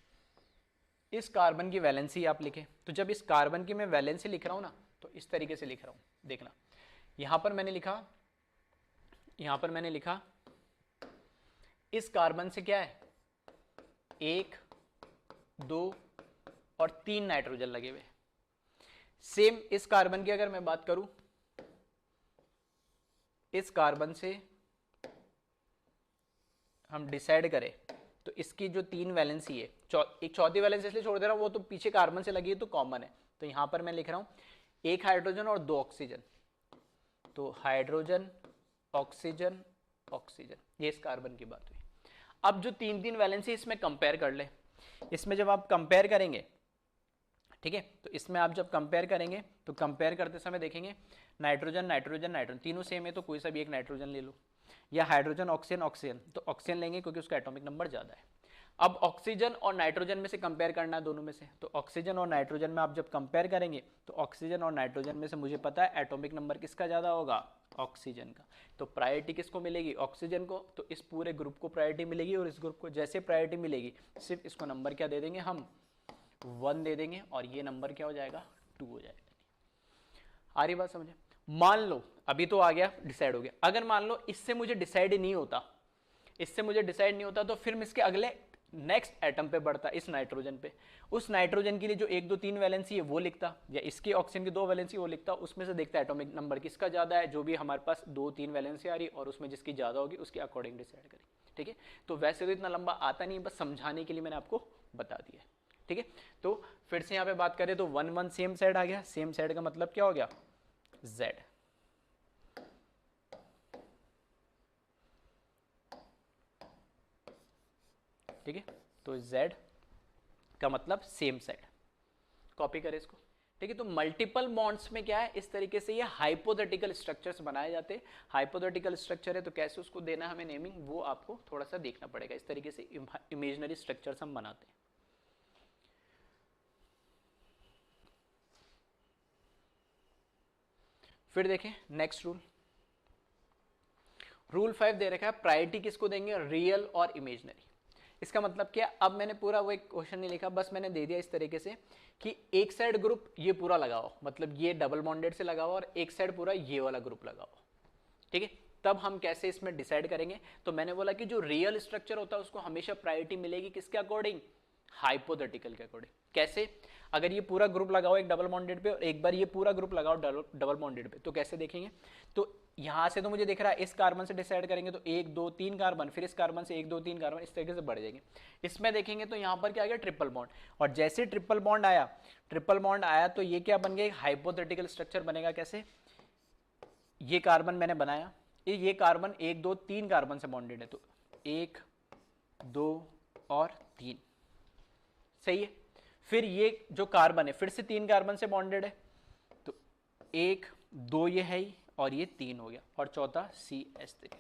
इस कार्बन की वैलेंसी आप लिखें। तो जब इस कार्बन की मैं वैलेंसी लिख रहा हूं ना, तो इस तरीके से लिख रहा हूं, देखना यहां पर मैंने लिखा इस कार्बन से क्या है, 1 2 और 3 नाइट्रोजन लगे हुए। सेम इस कार्बन की अगर मैं बात करूं, इस कार्बन से हम डिसाइड करें तो इसकी जो 3 वैलेंसी है, एक चौथी वैलेंसी इसलिए छोड़ दे रहा हूं, वो तो पीछे कार्बन से लगी है तो कॉमन है। तो यहां पर मैं लिख रहा हूं 1 हाइड्रोजन और 2 ऑक्सीजन, तो हाइड्रोजन ऑक्सीजन ऑक्सीजन, ये इस कार्बन की बात हुई। अब जो 3 वैलेंसी इसमें कंपेयर कर ले, इसमें जब आप कंपेयर करेंगे, ठीक है, तो इसमें आप जब कंपेयर करेंगे तो कंपेयर करते समय देखेंगे नाइट्रोजन नाइट्रोजन नाइट्रोजन तीनों सेम है, तो कोई सा भी एक नाइट्रोजन ले लो, या हाइड्रोजन ऑक्सीजन ऑक्सीजन, तो ऑक्सीजन लेंगे क्योंकि उसका एटॉमिक नंबर ज्यादा है। अब ऑक्सीजन और नाइट्रोजन में से कंपेयर करना है दोनों में से, तो ऑक्सीजन और नाइट्रोजन में आप जब कंपेयर करेंगे तो ऑक्सीजन और नाइट्रोजन में से मुझे पता है एटॉमिक नंबर किसका ज्यादा होगा, ऑक्सीजन का। तो प्रायोरिटी किसको मिलेगी, ऑक्सीजन को, तो इस पूरे ग्रुप को प्रायोरिटी मिलेगी, और इस ग्रुप को जैसे प्रायोरिटी मिलेगी सिर्फ इसको नंबर क्या दे देंगे हम, 1 दे देंगे, और ये नंबर क्या हो जाएगा, 2 हो जाएगा। आ रही बात समझे? मान लो अभी तो आ गया, डिसाइड हो गया, अगर मान लो इससे मुझे डिसाइड नहीं होता, तो फिर मैं इसके अगले नेक्स्ट एटम पे बढ़ता, इस नाइट्रोजन पे, उस नाइट्रोजन के लिए जो 1 2 3 वैलेंसी है वो लिखता, या इसके ऑक्सीजन की 2 वैलेंसी वो लिखता, उसमें से देखता एटॉमिक नंबर किसका ज्यादा है, जो भी हमारे पास 2 3 वैलेंसी आ रही, और उसमें जिसकी ज्यादा होगी उसके अकॉर्डिंग डिसाइड करें। ठीक है, तो वैसे तो इतना लंबा आता नहीं, बस समझाने के लिए मैंने आपको बता दिया। ठीक है, तो फिर से यहाँ पे बात करें तो 1 1 सेम साइड आ गया, सेम साइड का मतलब क्या हो गया, Z। ठीक है, तो Z का मतलब सेम साइड, कॉपी करें इसको। ठीक है, तो मल्टीपल बॉन्ड्स में क्या है, इस तरीके से ये हाइपोथेटिकल स्ट्रक्चर्स बनाए जाते हैं। हाइपोथेटिकल स्ट्रक्चर है तो कैसे उसको देना है हमें नेमिंग, वो आपको थोड़ा सा देखना पड़ेगा। इस तरीके से इमेजिनरी स्ट्रक्चर्स हम बनाते हैं। फिर देखें नेक्स्ट रूल, रूल 5 दे रखा है, प्रायोरिटी किसको देंगे, रियल और इमेजिनरी। इसका मतलब क्या, अब मैंने पूरा वो एक क्वेश्चन नहीं लिखा, बस मैंने दे दिया इस तरीके से कि एक साइड ग्रुप ये पूरा लगाओ, मतलब ये डबल बॉन्डेड से लगाओ, और एक साइड पूरा ये वाला ग्रुप लगाओ। ठीक है, तब हम कैसे इसमें डिसाइड करेंगे, तो मैंने बोला कि जो रियल स्ट्रक्चर होता है उसको हमेशा प्रायोरिटी मिलेगी किसके अकॉर्डिंग, हाइपोथेटिकल के अकॉर्डिंग। कैसे, अगर ये पूरा ग्रुप लगाओ एक डबल बॉन्डेड पे और एक बार ये पूरा ग्रुप लगाओ डबल बॉन्डेड पे, तो कैसे देखेंगे, तो यहां से तो मुझे दिख रहा है इस कार्बन से डिसाइड करेंगे तो 1 2 3 कार्बन, फिर इस कार्बन से 1 2 3 कार्बन, इस तरीके से बढ़ जाएंगे। इसमें देखेंगे तो यहां पर क्या आ गया, ट्रिपल बॉन्ड, और जैसे ट्रिपल बॉन्ड आया तो ये क्या बन गया, हाइपोथेटिकल स्ट्रक्चर बनेगा। कैसे, ये कार्बन मैंने बनाया, ये कार्बन 1 2 3 कार्बन से बॉन्डेड है, तो 1 2 और 3, सही है। फिर ये जो कार्बन है फिर से 3 कार्बन से बॉन्डेड है, तो 1 2 ये है ही, और ये 3 हो गया, और चौथा CH3।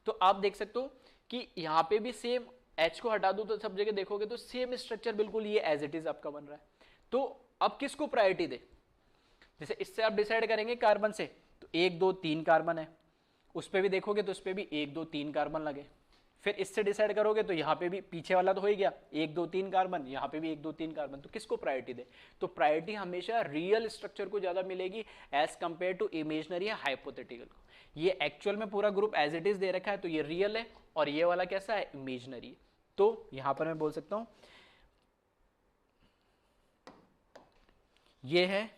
तो आप देख सकते हो कि यहां पे भी सेम, H को हटा दो तो सब जगह देखोगे तो सेम स्ट्रक्चर बिल्कुल ये एज इट इज आपका बन रहा है। तो अब किसको प्रायोरिटी दे, जैसे इससे आप डिसाइड करेंगे कार्बन से, तो 1 2 3 कार्बन है, उस पर भी देखोगे तो उस पर भी 1 2 3 कार्बन लगे। फिर इससे डिसाइड करोगे तो यहाँ पे भी पीछे वाला तो हो ही गया, 1 2 3 कार्बन, यहाँ पे भी 1 2 3 कार्बन, तो किसको प्रायोरिटी दे, तो प्रायोरिटी हमेशा रियल स्ट्रक्चर को ज्यादा मिलेगी एज कंपेयर टू इमेजिनरी या हाइपोथेटिकल को। ये एक्चुअल में पूरा ग्रुप एज इट इज दे रखा है तो ये रियल है, और ये वाला कैसा है, इमेजिनरी। तो यहां पर मैं बोल सकता हूं ये है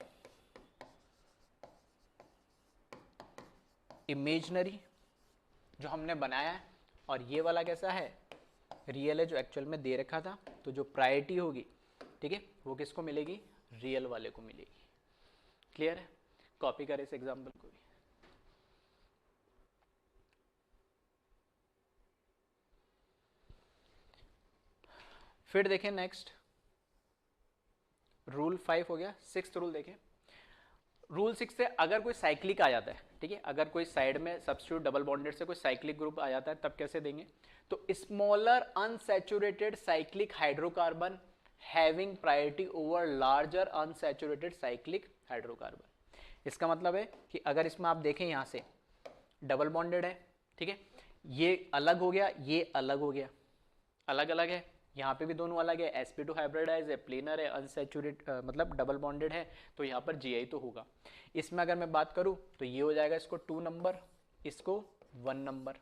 इमेजिनरी जो हमने बनाया है, और ये वाला कैसा है, रियल है जो एक्चुअल में दे रखा था, तो जो प्रायोरिटी होगी, ठीक है, वो किसको मिलेगी, रियल वाले को मिलेगी। क्लियर है? कॉपी करें इस एग्जाम्पल को भी। फिर देखें नेक्स्ट, रूल 5 हो गया। 6th रूल देखें। रूल 6 से अगर कोई साइक्लिक आ जाता है, ठीक है, अगर कोई साइड में सब्स्टिट्यूट डबल बॉन्डेड से कोई साइक्लिक ग्रुप आ जाता है, तब कैसे देंगे, तो smaller unsaturated cyclic hydrocarbon having priority over larger unsaturated cyclic hydrocarbon. इसका मतलब है कि अगर इसमें आप देखें यहां से डबल बॉन्डेड है, ठीक है, ये अलग हो गया, ये अलग हो गया, अलग अलग है, यहाँ पे भी दोनों अलग है, sp2 हाइब्रिडाइज है, प्लेनर है, अनसैचुरेट मतलब डबल बॉन्डेड है, तो यहाँ पर Gi तो होगा। इसमें अगर मैं बात करूँ तो ये हो जाएगा इसको 2 नंबर, इसको 1 नंबर।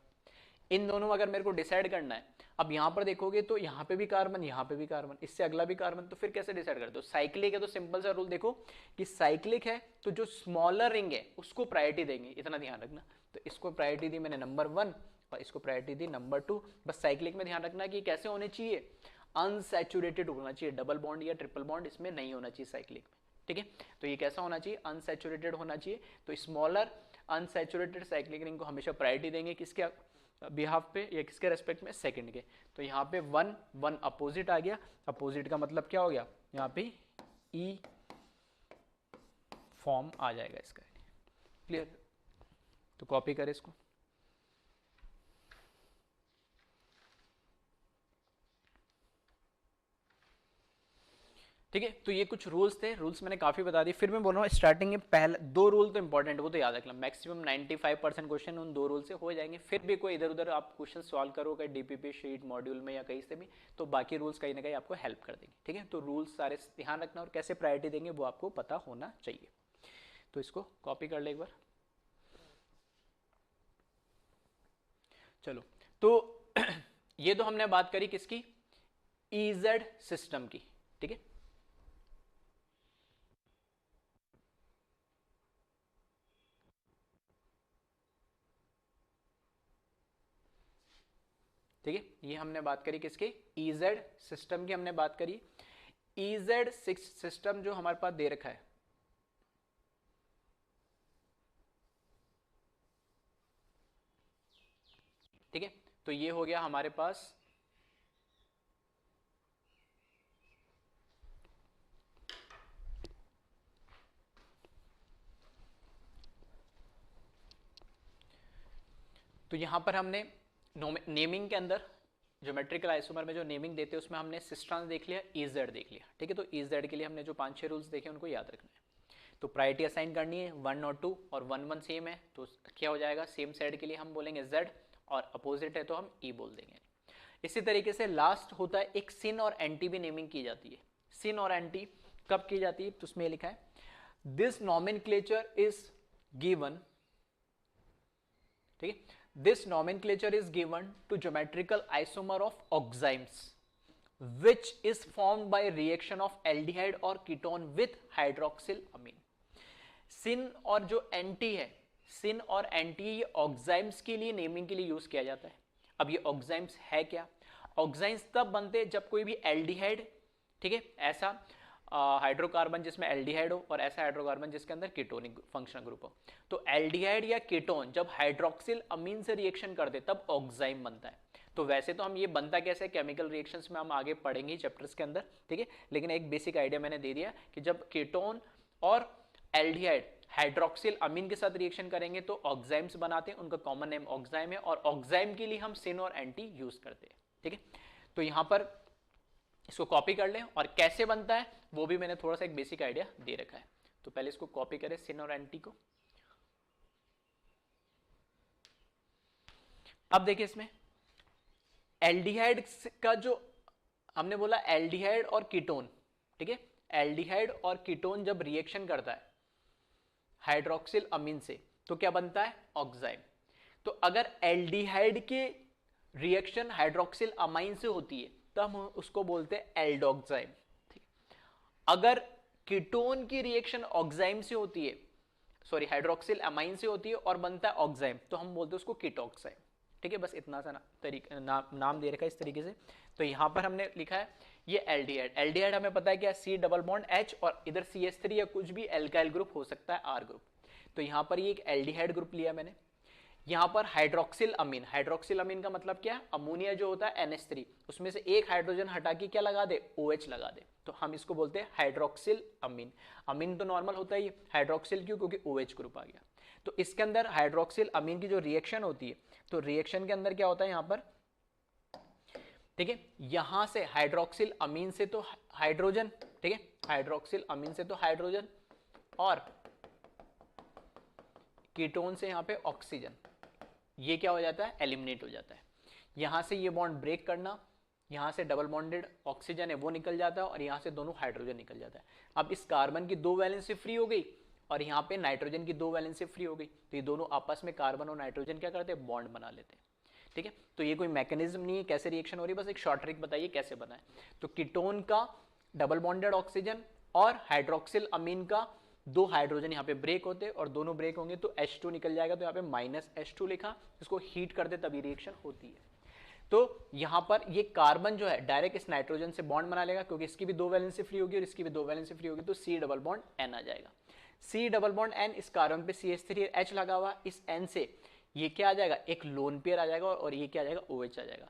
इन दोनों अगर मेरे को डिसाइड करना है, अब यहाँ पर देखोगे तो यहाँ पे भी कार्बन, यहाँ पे भी कार्बन, इससे अगला भी कार्बन, तो फिर कैसे डिसाइड करते हो? साइक्लिक है तो सिंपल सा रूल देखो कि साइक्लिक है तो जो स्मॉलर रिंग है उसको प्रायोरिटी देंगे, इतना ध्यान रखना। तो इसको प्रायोरिटी दी मैंने नंबर 1 और इसको प्रायोरिटी दी नंबर 2। बस साइक्लिक में ध्यान रखना कि कैसे होने चाहिए, अनसैचुरेटेड होना चाहिए, डबल बॉन्ड या ट्रिपल बॉन्ड इसमें नहीं होना चाहिए साइक्लिक में, ठीक है। तो ये कैसा होना चाहिए, अनसैचुरेटेड होना चाहिए। तो स्मॉलर अनसैचुरेटेड साइक्लिक रिंग को हमेशा प्रायोरिटी देंगे, किसके बिहाफ पे या किसके रेस्पेक्ट में, सेकंड के। तो यहाँ पे 1 1 अपोजिट आ गया, अपोजिट का मतलब क्या हो गया, यहाँ पे ई फॉर्म आ जाएगा इसका। क्लियर? तो कॉपी करें इसको। ठीक है, तो ये कुछ रूल्स थे, रूल्स मैंने काफी बता दिए। फिर मैं बोल रहा हूँ स्टार्टिंग में पहले 2 रूल तो इंपॉर्टेंट, वो तो याद रखना। मैक्सिमम 95% क्वेश्चन उन 2 रूल से हो जाएंगे। फिर भी कोई इधर उधर आप क्वेश्चन सॉल्व करोगे डीपीपी शीट मॉड्यूल में या कहीं से भी, तो बाकी रूल्स कहीं ना कहीं आपको हेल्प कर देंगे, ठीक है। तो रूल्स सारे ध्यान रखना और कैसे प्रायोरिटी देंगे वो आपको पता होना चाहिए। तो इसको कॉपी कर ले एक बार। चलो, तो ये तो हमने बात करी किसकी, ईजेड सिस्टम की, ठीक है। ठीक है, ये हमने बात करी किसके, ईजेड सिस्टम की हमने बात करी। ईजेड सिस्टम जो हमारे पास दे रखा है, ठीक है, तो ये हो गया हमारे पास तो यहां पर हमने नेमिंग के अंदर ज्योमेट्रिकल आइसोमर में जो नेमिंग देते हैं उसमें हमने सिस्ट्रॉन्स देख लिया, ईजेड देख लिया, ठीक है। तो ईजेड के लिए हमने जो 5-6 रूल्स देखे उनको याद रखना है। तो प्रायोरिटी असाइन करनी है, 1 और 2, और 1 1 सेम है तो क्या हो जाएगा, सेम साइड के लिए हम बोलेंगे जेड, और अपोजिट है तो हम ई बोल देंगे। इसी तरीके से लास्ट होता है एक सिन और एंटी भी नेमिंग की जाती है। सिन और एंटी कब की जाती है, तो उसमें लिखा है दिस नॉमेनक्लेचर इज गिवन, ठीक है, this nomenclature is given to geometrical isomer of oximes which is formed by reaction of aldehyde or ketone with hydroxyl amine। सिन और जो एंटी है, सिन और एंटी ये ऑक्साइम्स के लिए नेमिंग के लिए यूज किया जाता है। अब ये ऑक्साइम्स है क्या, ऑक्साइम्स तब बनते हैं जब कोई भी एल्डिहाइड, ठीक है, ऐसा हाइड्रोकार्बन जिसमें एल्डिहाइड हो और ऐसा हाइड्रोकार्बन जिसके अंदर कीटोनिक फंक्शनल ग्रुप हो। तो एल्डिहाइड या कीटोन जब हाइड्रोक्सिल अमीन से रिएक्शन कर दे तब ऑक्साइम बनता है। तो वैसे तो हम ये बनता कैसे केमिकल रिएक्शंस में हम आगे पढ़ेंगे चैप्टर्स के अंदर, ठीक है, लेकिन एक बेसिक आइडिया मैंने दे दिया कि जब कीटोन और एल्डिहाइड हाइड्रोक्सिल अमीन के साथ रिएक्शन करेंगे तो ऑक्साइम्स बनाते हैं, उनका कॉमन नेम ऑक्साइम है, और ऑक्साइम के लिए हम सिन और एंटी यूज करते हैं, ठीक है। तो यहां पर इसको कॉपी कर लें और कैसे बनता है वो भी मैंने थोड़ा सा एक बेसिक आइडिया दे रखा है। तो पहले इसको कॉपी करें सिन और एंटी को। अब देखिए इसमें एल्डिहाइड का जो हमने बोला एल्डिहाइड और कीटोन, ठीक है, एल्डिहाइड और कीटोन जब रिएक्शन करता है हाइड्रोक्सिल अमीन से तो क्या बनता है, ऑक्साइम। तो अगर एल्डिहाइड के रिएक्शन हाइड्रोक्सिल अमाइन से होती है तो हम उसको बोलते हैं एल्डोक्साइम। अगर कीटोन की रिएक्शन ऑक्साइम से होती है, सॉरी हाइड्रोक्सिल अमाइन से होती है और बनता है ऑक्साइम, तो हम बोलते हैं उसको कीटोक्साइम, ठीक है, बस इतना सा नाम दे रखा है इस तरीके से। तो यहाँ पर हमने लिखा है ये एल्डिहाइड, एल्डिहाइड हमें पता है क्या, सी डबल बॉन्ड H और इधर CH3 या कुछ भी एल्काइल ग्रुप हो सकता है R ग्रुप। तो यहाँ पर ये एक एल्डिहाइड ग्रुप लिया मैंने। यहाँ पर हाइड्रोक्सिल अमीन, हाइड्रोक्सिल अमीन का मतलब क्या है, अमोनिया जो होता है NH3 उसमें से एक हाइड्रोजन हटा के क्या लगा दे, OH लगा दे, तो हम इसको बोलते हैं हाइड्रोक्सिल अमीन। अमीन तो नॉर्मल होता है, हाइड्रोक्सिल क्यों, क्योंकि OH ग्रुप आ गया। तो इसके अंदर हाइड्रोक्सिल अमीन की जो रिएक्शन होती है, तो रिएक्शन के अंदर क्या होता है यहाँ पर, ठीक है, यहां से हाइड्रोक्सिल अमीन से तो हाइड्रोजन, ठीक है, हाइड्रोक्सिल अमीन से तो हाइड्रोजन और कीटोन से यहां पे ऑक्सीजन, ये क्या हो जाता है, एलिमिनेट हो जाता है। यहां से ये बॉन्ड ब्रेक करना, यहां से डबल बॉन्डेड ऑक्सीजन है वो निकल जाता है और यहां से दोनों हाइड्रोजन निकल जाता है। अब इस कार्बन की 2 वैलेंसी फ्री हो गई और यहाँ पे नाइट्रोजन की 2 वैलेंसी फ्री हो गई, तो ये दोनों आपस में कार्बन और नाइट्रोजन क्या करते हैं, बॉन्ड बना लेते हैं। ठीक है, तो ये कोई मैकेनिज्म नहीं है कैसे रिएक्शन हो रही है, बस एक शॉर्ट ट्रिक बताइए कैसे बना है। तो कीटोन का डबल बॉन्डेड ऑक्सीजन और हाइड्रोक्सिल अमीन का 2 हाइड्रोजन यहाँ पे ब्रेक होते हैं और दोनों ब्रेक होंगे तो H2 निकल जाएगा, तो यहाँ पे -H2 लिखा, इसको हीट कर दे तभी रिएक्शन होती है। तो यहाँ पर ये कार्बन जो है डायरेक्ट इस नाइट्रोजन से बॉन्ड बना लेगा क्योंकि इसकी भी 2 वैलेंसी फ्री होगी और इसकी भी 2 वैलेंसी फ्री होगी, तो C डबल बॉन्ड N आ जाएगा। C डबल बॉन्ड N, इस कार्बन पे CH3H लगा हुआ, इस N से ये क्या आ जाएगा, एक लोन पेयर आ जाएगा और ये क्या आ जाएगा, OH आ जाएगा।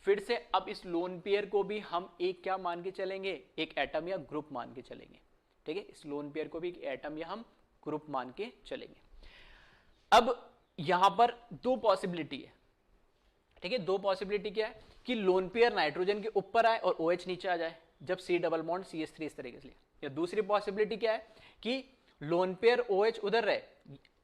फिर से अब इस लोन पेयर को भी हम एक क्या मान के चलेंगे, एक एटम या ग्रुप मान के चलेंगे। ठीक है, इस लोन पेयर को भी एक एटम या हम ग्रुप मान के चलेंगे। अब यहां पर 2 पॉसिबिलिटी है, ठीक है, 2 पॉसिबिलिटी क्या है कि लोन पेयर नाइट्रोजन के ऊपर आए और OH नीचे आ जाए जब C डबल बॉन्ड CH3 इस तरीके से लिया, या दूसरी पॉसिबिलिटी क्या है कि लोन पेयर OH उधर रहे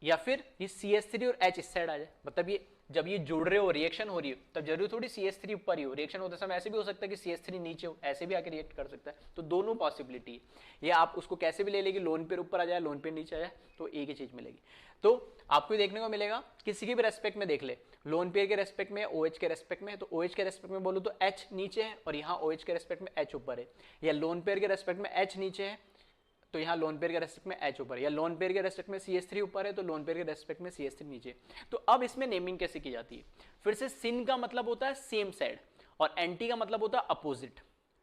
या फिर ये CH3 और H इस साइड आ जाए। मतलब ये जब ये जुड़ रहे हो, रिएक्शन हो रही हो, तब जरूरी थोड़ी CH3 ऊपर ही हो, रिएक्शन होते समय ऐसे भी हो सकता है कि CH3 नीचे हो, ऐसे भी आके रिएक्ट कर सकता है। तो दोनों पॉसिबिलिटी है, या आप उसको कैसे भी ले लेंगे, लोन पेयर ऊपर आ जाए लोन पेयर नीचे आ जाए, तो एक ही चीज मिलेगी। तो आपको देखने को मिलेगा किसी के भी रेस्पेक्ट में देख ले, लोन पेयर के रेस्पेक्ट में, OH के रेस्पेक्ट में, तो OH के रेस्पेक्ट में बोलो तो H नीचे है और यहाँ OH के रेस्पेक्ट में H ऊपर है, या लोन पेयर के रेस्पेक्ट में H नीचे है तो यहाँ लोन पेयर के रेस्पेक्ट में H ऊपर है, या लोन पेयर के रेस्पेक्ट में CH3 ऊपर है तो लोन पेयर के रेस्पेक्ट में CH3 नीचे। तो अब इसमें नेमिंग कैसे की जाती है, फिर से सिन का मतलब होता है सेम साइड और एंटी का मतलब होता है अपोजिट।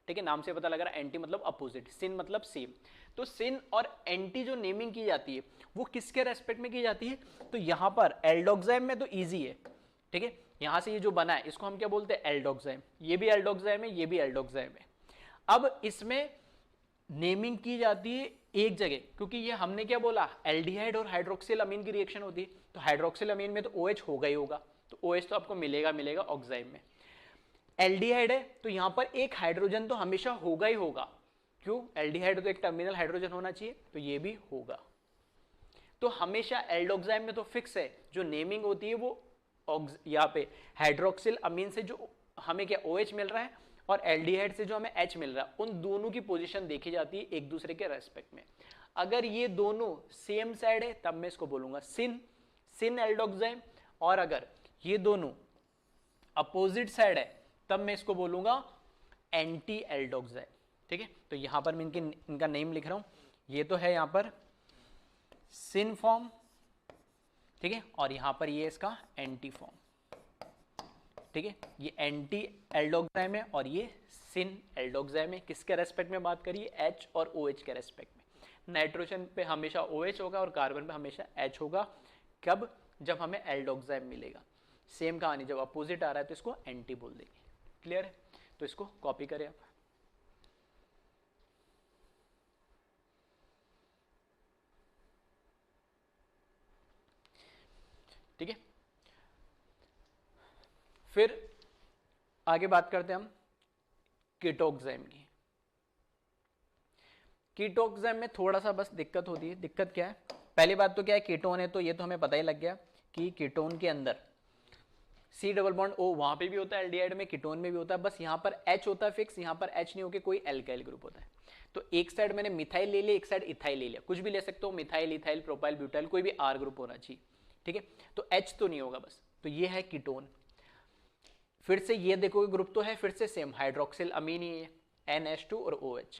ठीक है, नाम से पता लग रहा है, एंटी मतलब अपोजिट, सिन मतलब सेम। तो सिन और एंटी जो नेमिंग की जाती है वो किसके रेस्पेक्ट में की जाती है, तो यहाँ पर एल्डोक्साइम में तो ईजी है। ठीक है, यहाँ से ये जो बना है इसको हम क्या बोलते हैं, एल्डोक्साइम, ये भी एल्डोक्साइम है, ये भी एल्डोक्साइम है। अब इसमें नेमिंग की जाती है एक जगह, क्योंकि ये हमने क्या बोला, एल्डिहाइड और हाइड्रोक्सिल अमीन की रिएक्शन होती है, तो हाइड्रोक्सिल अमीन में तो OH होगा ही होगा, तो OH तो आपको मिलेगा ऑक्साइम में। एल्डिहाइड है तो यहां पर एक हाइड्रोजन तो हमेशा होगा ही होगा, क्यों, एल्डिहाइड तो एक टर्मिनल हाइड्रोजन होना चाहिए, तो ये भी होगा। तो हमेशा एल्डोक्साइम में तो फिक्स है, जो नेमिंग होती है वो यहाँ पे हाइड्रोक्सिल अमीन से जो हमें क्या OH मिल रहा है और एल्डिहाइड से जो हमें H मिल रहा है, उन दोनों की पोजीशन देखी जाती है एक दूसरे के रेस्पेक्ट में। अगर ये दोनों सेम साइड है तब मैं इसको बोलूंगा सिन एल्डोक्साइम, और अगर ये दोनों अपोजिट साइड है तब मैं इसको बोलूंगा एंटी एल्डोक्साइम। ठीक है, तो यहां पर मैं इनका नेम लिख रहा हूं, ये तो है यहां पर सिन फॉर्म, ठीक है, और यहां पर ये इसका एंटी फॉर्म। ठीक है, ये एंटी एल्डोक्साइम है और ये सिन एल्डोक्साइम है। किसके रेस्पेक्ट में बात करिए, H और OH के रेस्पेक्ट में। नाइट्रोजन पे हमेशा OH होगा और कार्बन पे हमेशा H होगा, कब, जब हमें एल्डोक्साइम मिलेगा। सेम कहानी, जब अपोजिट आ रहा है तो इसको एंटी बोल देंगे। क्लियर है, तो इसको कॉपी करें आप। ठीक है, फिर आगे बात करते हैं हम कीटोक्साइम की। कीटोक्साइम में थोड़ा सा बस दिक्कत होती है। दिक्कत क्या है, पहली बात तो क्या है, कीटोन है तो ये तो हमें पता ही लग गया कि कीटोन के अंदर C डबल बॉन्ड O वहां पे भी होता है, एल्डिहाइड में, कीटोन में भी होता है, बस यहाँ पर H होता है फिक्स, यहाँ पर H नहीं होके कोई एल्काइल ग्रुप होता है। तो एक साइड मैंने मिथाइल ले लिया, एक साइड इथाइल ले लिया, कुछ भी ले सकते हो, मिथाइल, इथाइल, प्रोपाइल, ब्यूटाइल, कोई भी R ग्रुप होना चाहिए। ठीक है, तो H तो नहीं होगा बस, तो ये है कीटोन। फिर से ये देखोगे ग्रुप तो है फिर से सेम, हाइड्रोक्सिल अमीन ही है, NH2 और OH।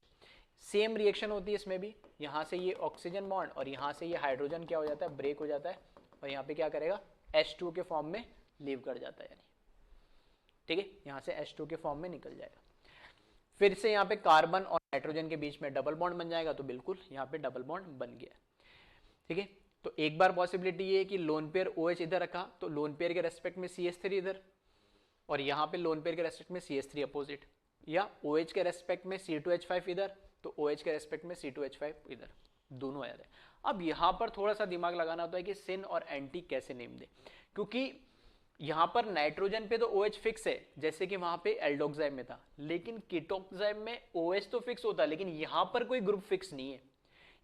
सेम रिएक्शन होती है इसमें भी, यहाँ से ये ऑक्सीजन बॉन्ड और यहाँ से ये हाइड्रोजन क्या हो जाता है, ब्रेक हो जाता है और यहाँ पे क्या करेगा, H2 के फॉर्म में लीव कर जाता है, यानी ठीक है, यहाँ से H2 के फॉर्म में निकल जाएगा। फिर से यहाँ पे कार्बन और नाइट्रोजन के बीच में डबल बॉन्ड बन जाएगा, तो बिल्कुल यहाँ पे डबल बॉन्ड बन गया। ठीक है, तो एक बार पॉसिबिलिटी ये है कि लोन पेयर OH इधर रखा तो लोन पेयर के रेस्पेक्ट में CH3 इधर, और यहाँ पे लोन पेयर के रेस्पेक्ट में CH3 अपोजिट, या OH के रेस्पेक्ट में C2H5 इधर तो OH के रेस्पेक्ट में C2H5 इधर, दोनों आ जाते हैं। अब यहाँ पर थोड़ा सा दिमाग लगाना होता है कि सिन और एंटी कैसे नेम दे, क्योंकि यहाँ पर नाइट्रोजन पे तो OH फिक्स है जैसे कि वहां पे एल्डोक्साइम में था, लेकिन कीटोक्साइम में OH तो फिक्स होता है, लेकिन यहाँ पर कोई ग्रुप फिक्स नहीं है।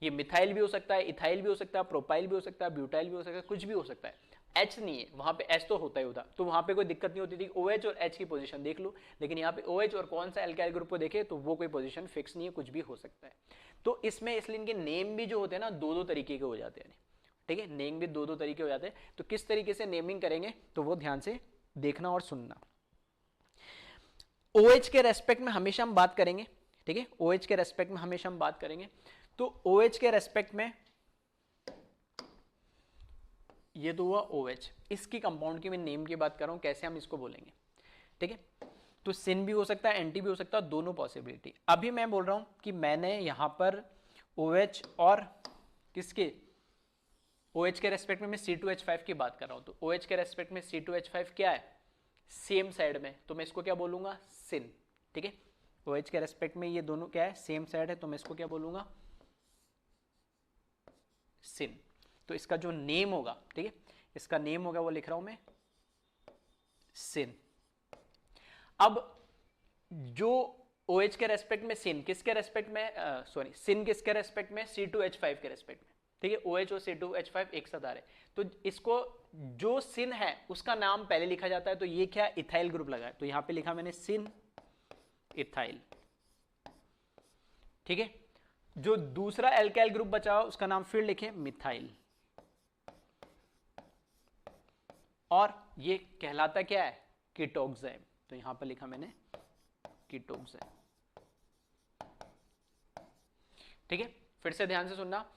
ये मिथाइल भी हो सकता है, इथाइल भी हो सकता है, प्रोपाइल भी हो सकता है, ब्यूटाइल भी हो सकता है, कुछ भी हो सकता है। H नहीं है, वहां पे H तो होता ही होता, तो वहां पे कोई दिक्कत नहीं होती थी। OH और H की पोजीशन देख लो, लेकिन यहाँ पे OH और कौन सा एल्काइल ग्रुप को देखे तो वो कोई पोजीशन फिक्स नहीं है, कुछ भी हो सकता है। तो इसमें इसलिए इनके नेम भी जो होते हैं ना दो तरीके के हो जाते हैं। ठीक है, नेम भी दो तरीके हो जाते हैं, तो किस तरीके से नेमिंग करेंगे तो वो ध्यान से देखना और सुनना। OH के रेस्पेक्ट में हमेशा हम बात करेंगे। ठीक है, OH के रेस्पेक्ट में हमेशा हम बात करेंगे, तो OH के रेस्पेक्ट में ये तो हुआ OH, इसकी कंपाउंड की मैं नेम की बात कर रहा हूं, कैसे हम इसको बोलेंगे। ठीक है, तो सिन भी हो सकता है, एंटी भी हो सकता है, दोनों पॉसिबिलिटी। अभी मैं बोल रहा हूं कि मैंने यहां पर OH और किसके OH के रेस्पेक्ट में मैं C2H5 की बात कर रहा हूं, तो OH के रेस्पेक्ट में C2H5 क्या है, सेम साइड में, तो मैं इसको क्या बोलूंगा, सिन। ठीक है, OH के रेस्पेक्ट में ये दोनों क्या है, सेम साइड है, तो मैं इसको क्या बोलूंगा, सिन। तो इसका जो नेम होगा, ठीक है, इसका नेम होगा वो लिख रहा हूं मैं, सिन। अब जो OH के रेस्पेक्ट में सिन किसके रेस्पेक्ट में, सॉरी सिन किसके रेस्पेक्ट में, C2H5 के रेस्पेक्ट में। ठीक है, OH और C2H5 एक साथ आ रहे, तो इसको जो सिन है उसका नाम पहले लिखा जाता है, तो ये क्या इथाइल ग्रुप लगा है, तो यहां पे लिखा मैंने सिन इथाइल। ठीक है, जो दूसरा एल्काइल ग्रुप बचा हुआ उसका नाम फिर लिखे मिथाइल, और ये कहलाता क्या है, कीटोक्साइम, तो यहां पर लिखा मैंने कीटोक्साइम। ठीक है, फिर से ध्यान से सुनना,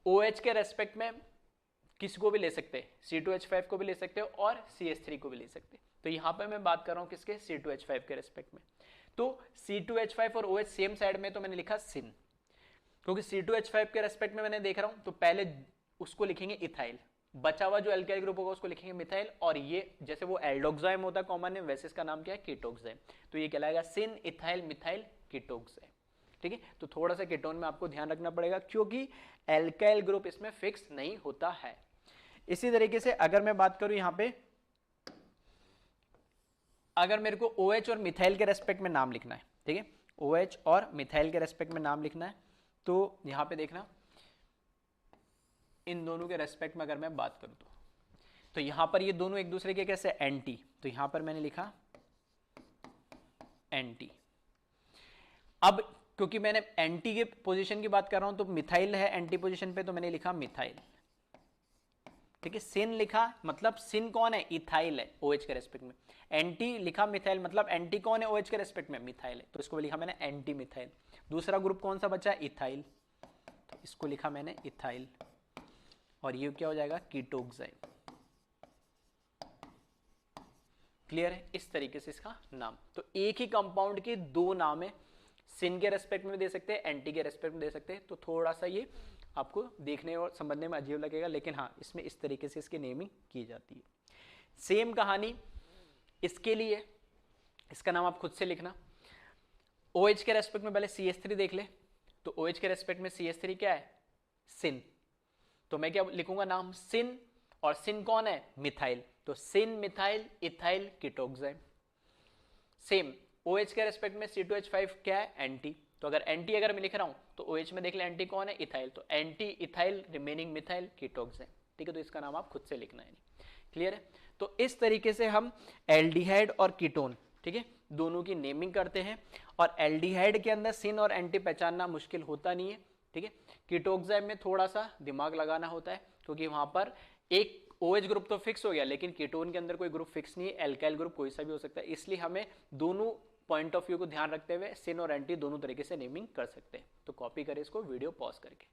OH के रेस्पेक्ट में किसको भी ले सकते हैं, C2H5 को भी ले सकते हो और CH3 को भी ले सकते हैं, तो यहां पर मैं बात कर रहा हूं किसके, C2H5 के रेस्पेक्ट में। तो C2H5 और OH सेम साइड में, तो मैंने लिखा सिन, क्योंकि C2H5 के रेस्पेक्ट में मैंने देख रहा हूं, तो पहले उसको लिखेंगे इथाइल, बचा हुआ जो एल्काइल ग्रुप होगा उसको लिखेंगे मिथाइल, और ये जैसे वो एल्डोक्साइम होता है कॉमन है, वैसे इसका नाम क्या है, कीटोक्साइम, तो ये कहलाएगा सिन इथाइल मिथाइल कीटोक्साइम। ठीक है, तो थोड़ा सा कीटोन में आपको ध्यान रखना पड़ेगा, क्योंकि एल्काइल ग्रुप इसमें फिक्स नहीं होता है। इसी तरीके से अगर मैं बात करूं यहां पे, अगर मेरे को OH और मिथाइल के रेस्पेक्ट में नाम लिखना है, ठीक है, OH और मिथाइल के रेस्पेक्ट में नाम लिखना है, तो यहां पे देखना इन दोनों के रेस्पेक्ट में अगर मैं बात करूं तो यहां पर ये दोनों एक दूसरे के कैसे एंटी, तो यहां पर मैंने लिखा एंटी। अब क्योंकि मैंने एंटी के पोजीशन की बात कर रहा हूं, तो मिथाइल है एंटी पोजीशन पे, तो मैंने लिखा मिथाइल। ठीक है, सिन लिखा मतलब सिन कौन है, इथाइल है OH के रेस्पेक्ट में, एंटी लिखा मिथाइल मतलब एंटी कौन है OH के रेस्पेक्ट में, मिथाइल है, तो इसको लिखा मैंने एंटी मिथाइल। दूसरा ग्रुप कौन सा बचा, इथाइल, तो इसको लिखा मैंने इथाइल, और ये क्या हो जाएगा, कीटोक्साइम। क्लियर है, इस तरीके से इसका नाम। तो एक ही कंपाउंड के दो नाम है, सिन के रेस्पेक्ट में दे सकते हैं, एंटी के रेस्पेक्ट में दे सकते हैं, तो थोड़ा सा ये आपको देखने और समझने में अजीब लगेगा, लेकिन हाँ इसमें इस तरीके से इसकी नेमिंग की जाती है। सेम कहानी इसके लिए, इसका नाम आप खुद से लिखना। OH के रेस्पेक्ट में पहले CH3 देख ले, तो OH के रेस्पेक्ट में CH3 क्या है, सिन, तो मैं क्या लिखूंगा नाम, सिन, और सिन कौन है, मिथाइल, तो सिन मिथाइल इथाइल कीटोक्साइम। सेम OH के रेस्पेक्ट में C2H5 क्या है, एंटी, तो अगर एंटी अगर मैं लिख रहा हूं तो OH में देख ले एंटी कौन है, इथाइल, तो एंटी इथाइल रिमेनिंग मिथाइल कीटोक्साइम। ठीक है, तो इसका नाम आप खुद से लिखना है। क्लियर है, तो इस तरीके से हम एल्डिहाइड और कीटोन, ठीक है, दोनों की नेमिंग करते हैं, और एल्डिहाइड के अंदर सिन और एंटी पहचानना मुश्किल होता नहीं है। ठीक है, कीटोक्साइम में थोड़ा सा दिमाग लगाना होता है, क्योंकि वहां पर एक OH ग्रुप तो फिक्स हो गया, लेकिन कीटोन के अंदर कोई ग्रुप फिक्स नहीं है, एल्काइल ग्रुप कोई सा भी हो सकता है, इसलिए हमें दोनों पॉइंट ऑफ व्यू को ध्यान रखते हुए सिन और एंटी दोनों तरीके से नेमिंग कर सकते हैं। तो कॉपी करें इसको वीडियो पॉज करके।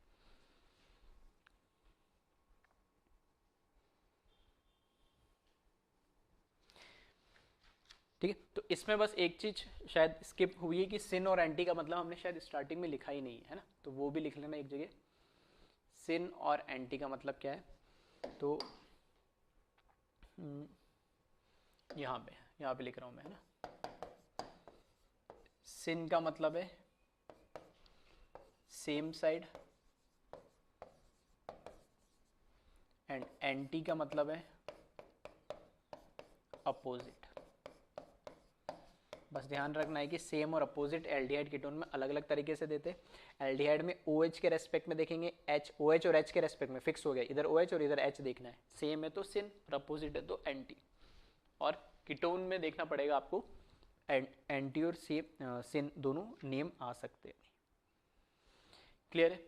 ठीक है, तो इसमें बस एक चीज शायद स्किप हुई है कि सिन और एंटी का मतलब हमने शायद स्टार्टिंग में लिखा ही नहीं है ना, तो वो भी लिख लेना एक जगह। सिन और एंटी का मतलब क्या है, तो यहाँ पे लिख रहा हूं मैं, है ना। सिन का मतलब है सेम साइड एंड एंटी का मतलब है अपोजिट। बस ध्यान रखना है कि सेम और अपोजिट एल्डिहाइड कीटोन में अलग अलग तरीके से देते हैं। एल्डिहाइड में OH के रेस्पेक्ट में देखेंगे, OH और H के रेस्पेक्ट में फिक्स हो गया, इधर OH और इधर H देखना है। सेम है तो सिन और अपोजिट है तो एंटी। और कीटोन में देखना पड़ेगा आपको, एंटी और सिन दोनों नेम आ सकते हैं। क्लियर है।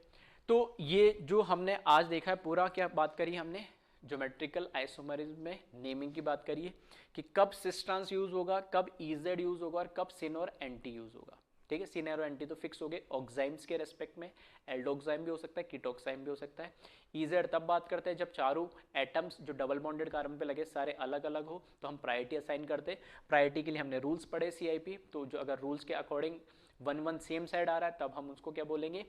तो ये जो हमने आज देखा है पूरा, क्या बात करी हमने, ज्योमेट्रिकल आइसोमरिज्म में नेमिंग की बात करिए कि कब सिस ट्रांस यूज होगा, कब इजेड यूज होगा और कब सिन और एंटी यूज होगा। ठीक है, सिन और एंटी तो फिक्स हो गए। ऑक्साइम्स के रेस्पेक्ट में एल्डोक्साइम भी हो सकता है, कीटोक्साइम भी हो सकता है। इजेड तब बात करते हैं जब चारों एटम्स जो डबल बॉन्डेड कार्बन पे लगे सारे अलग अलग हो, तो हम प्रायोरिटी असाइन करते हैं। प्रायोरिटी के लिए हमने रूल्स पढ़े CIP, तो जो अगर रूल्स के अकॉर्डिंग 1-1 सेम साइड आ रहा है तब हम उसको क्या बोलेंगे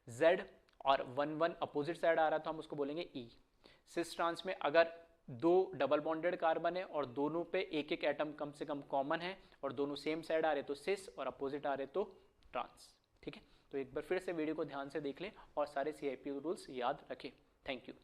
Z, और 1-1 अपोजिट साइड आ रहा है तो हम उसको बोलेंगे E। सिस ट्रांस में अगर दो डबल बॉन्डेड कार्बन है और दोनों पे एक एक एटम कम से कम कॉमन है और दोनों सेम साइड आ रहे तो सिस और अपोजिट आ रहे तो ट्रांस। ठीक है, तो एक बार फिर से वीडियो को ध्यान से देख लें और सारे CIP रूल्स याद रखें। Thank you.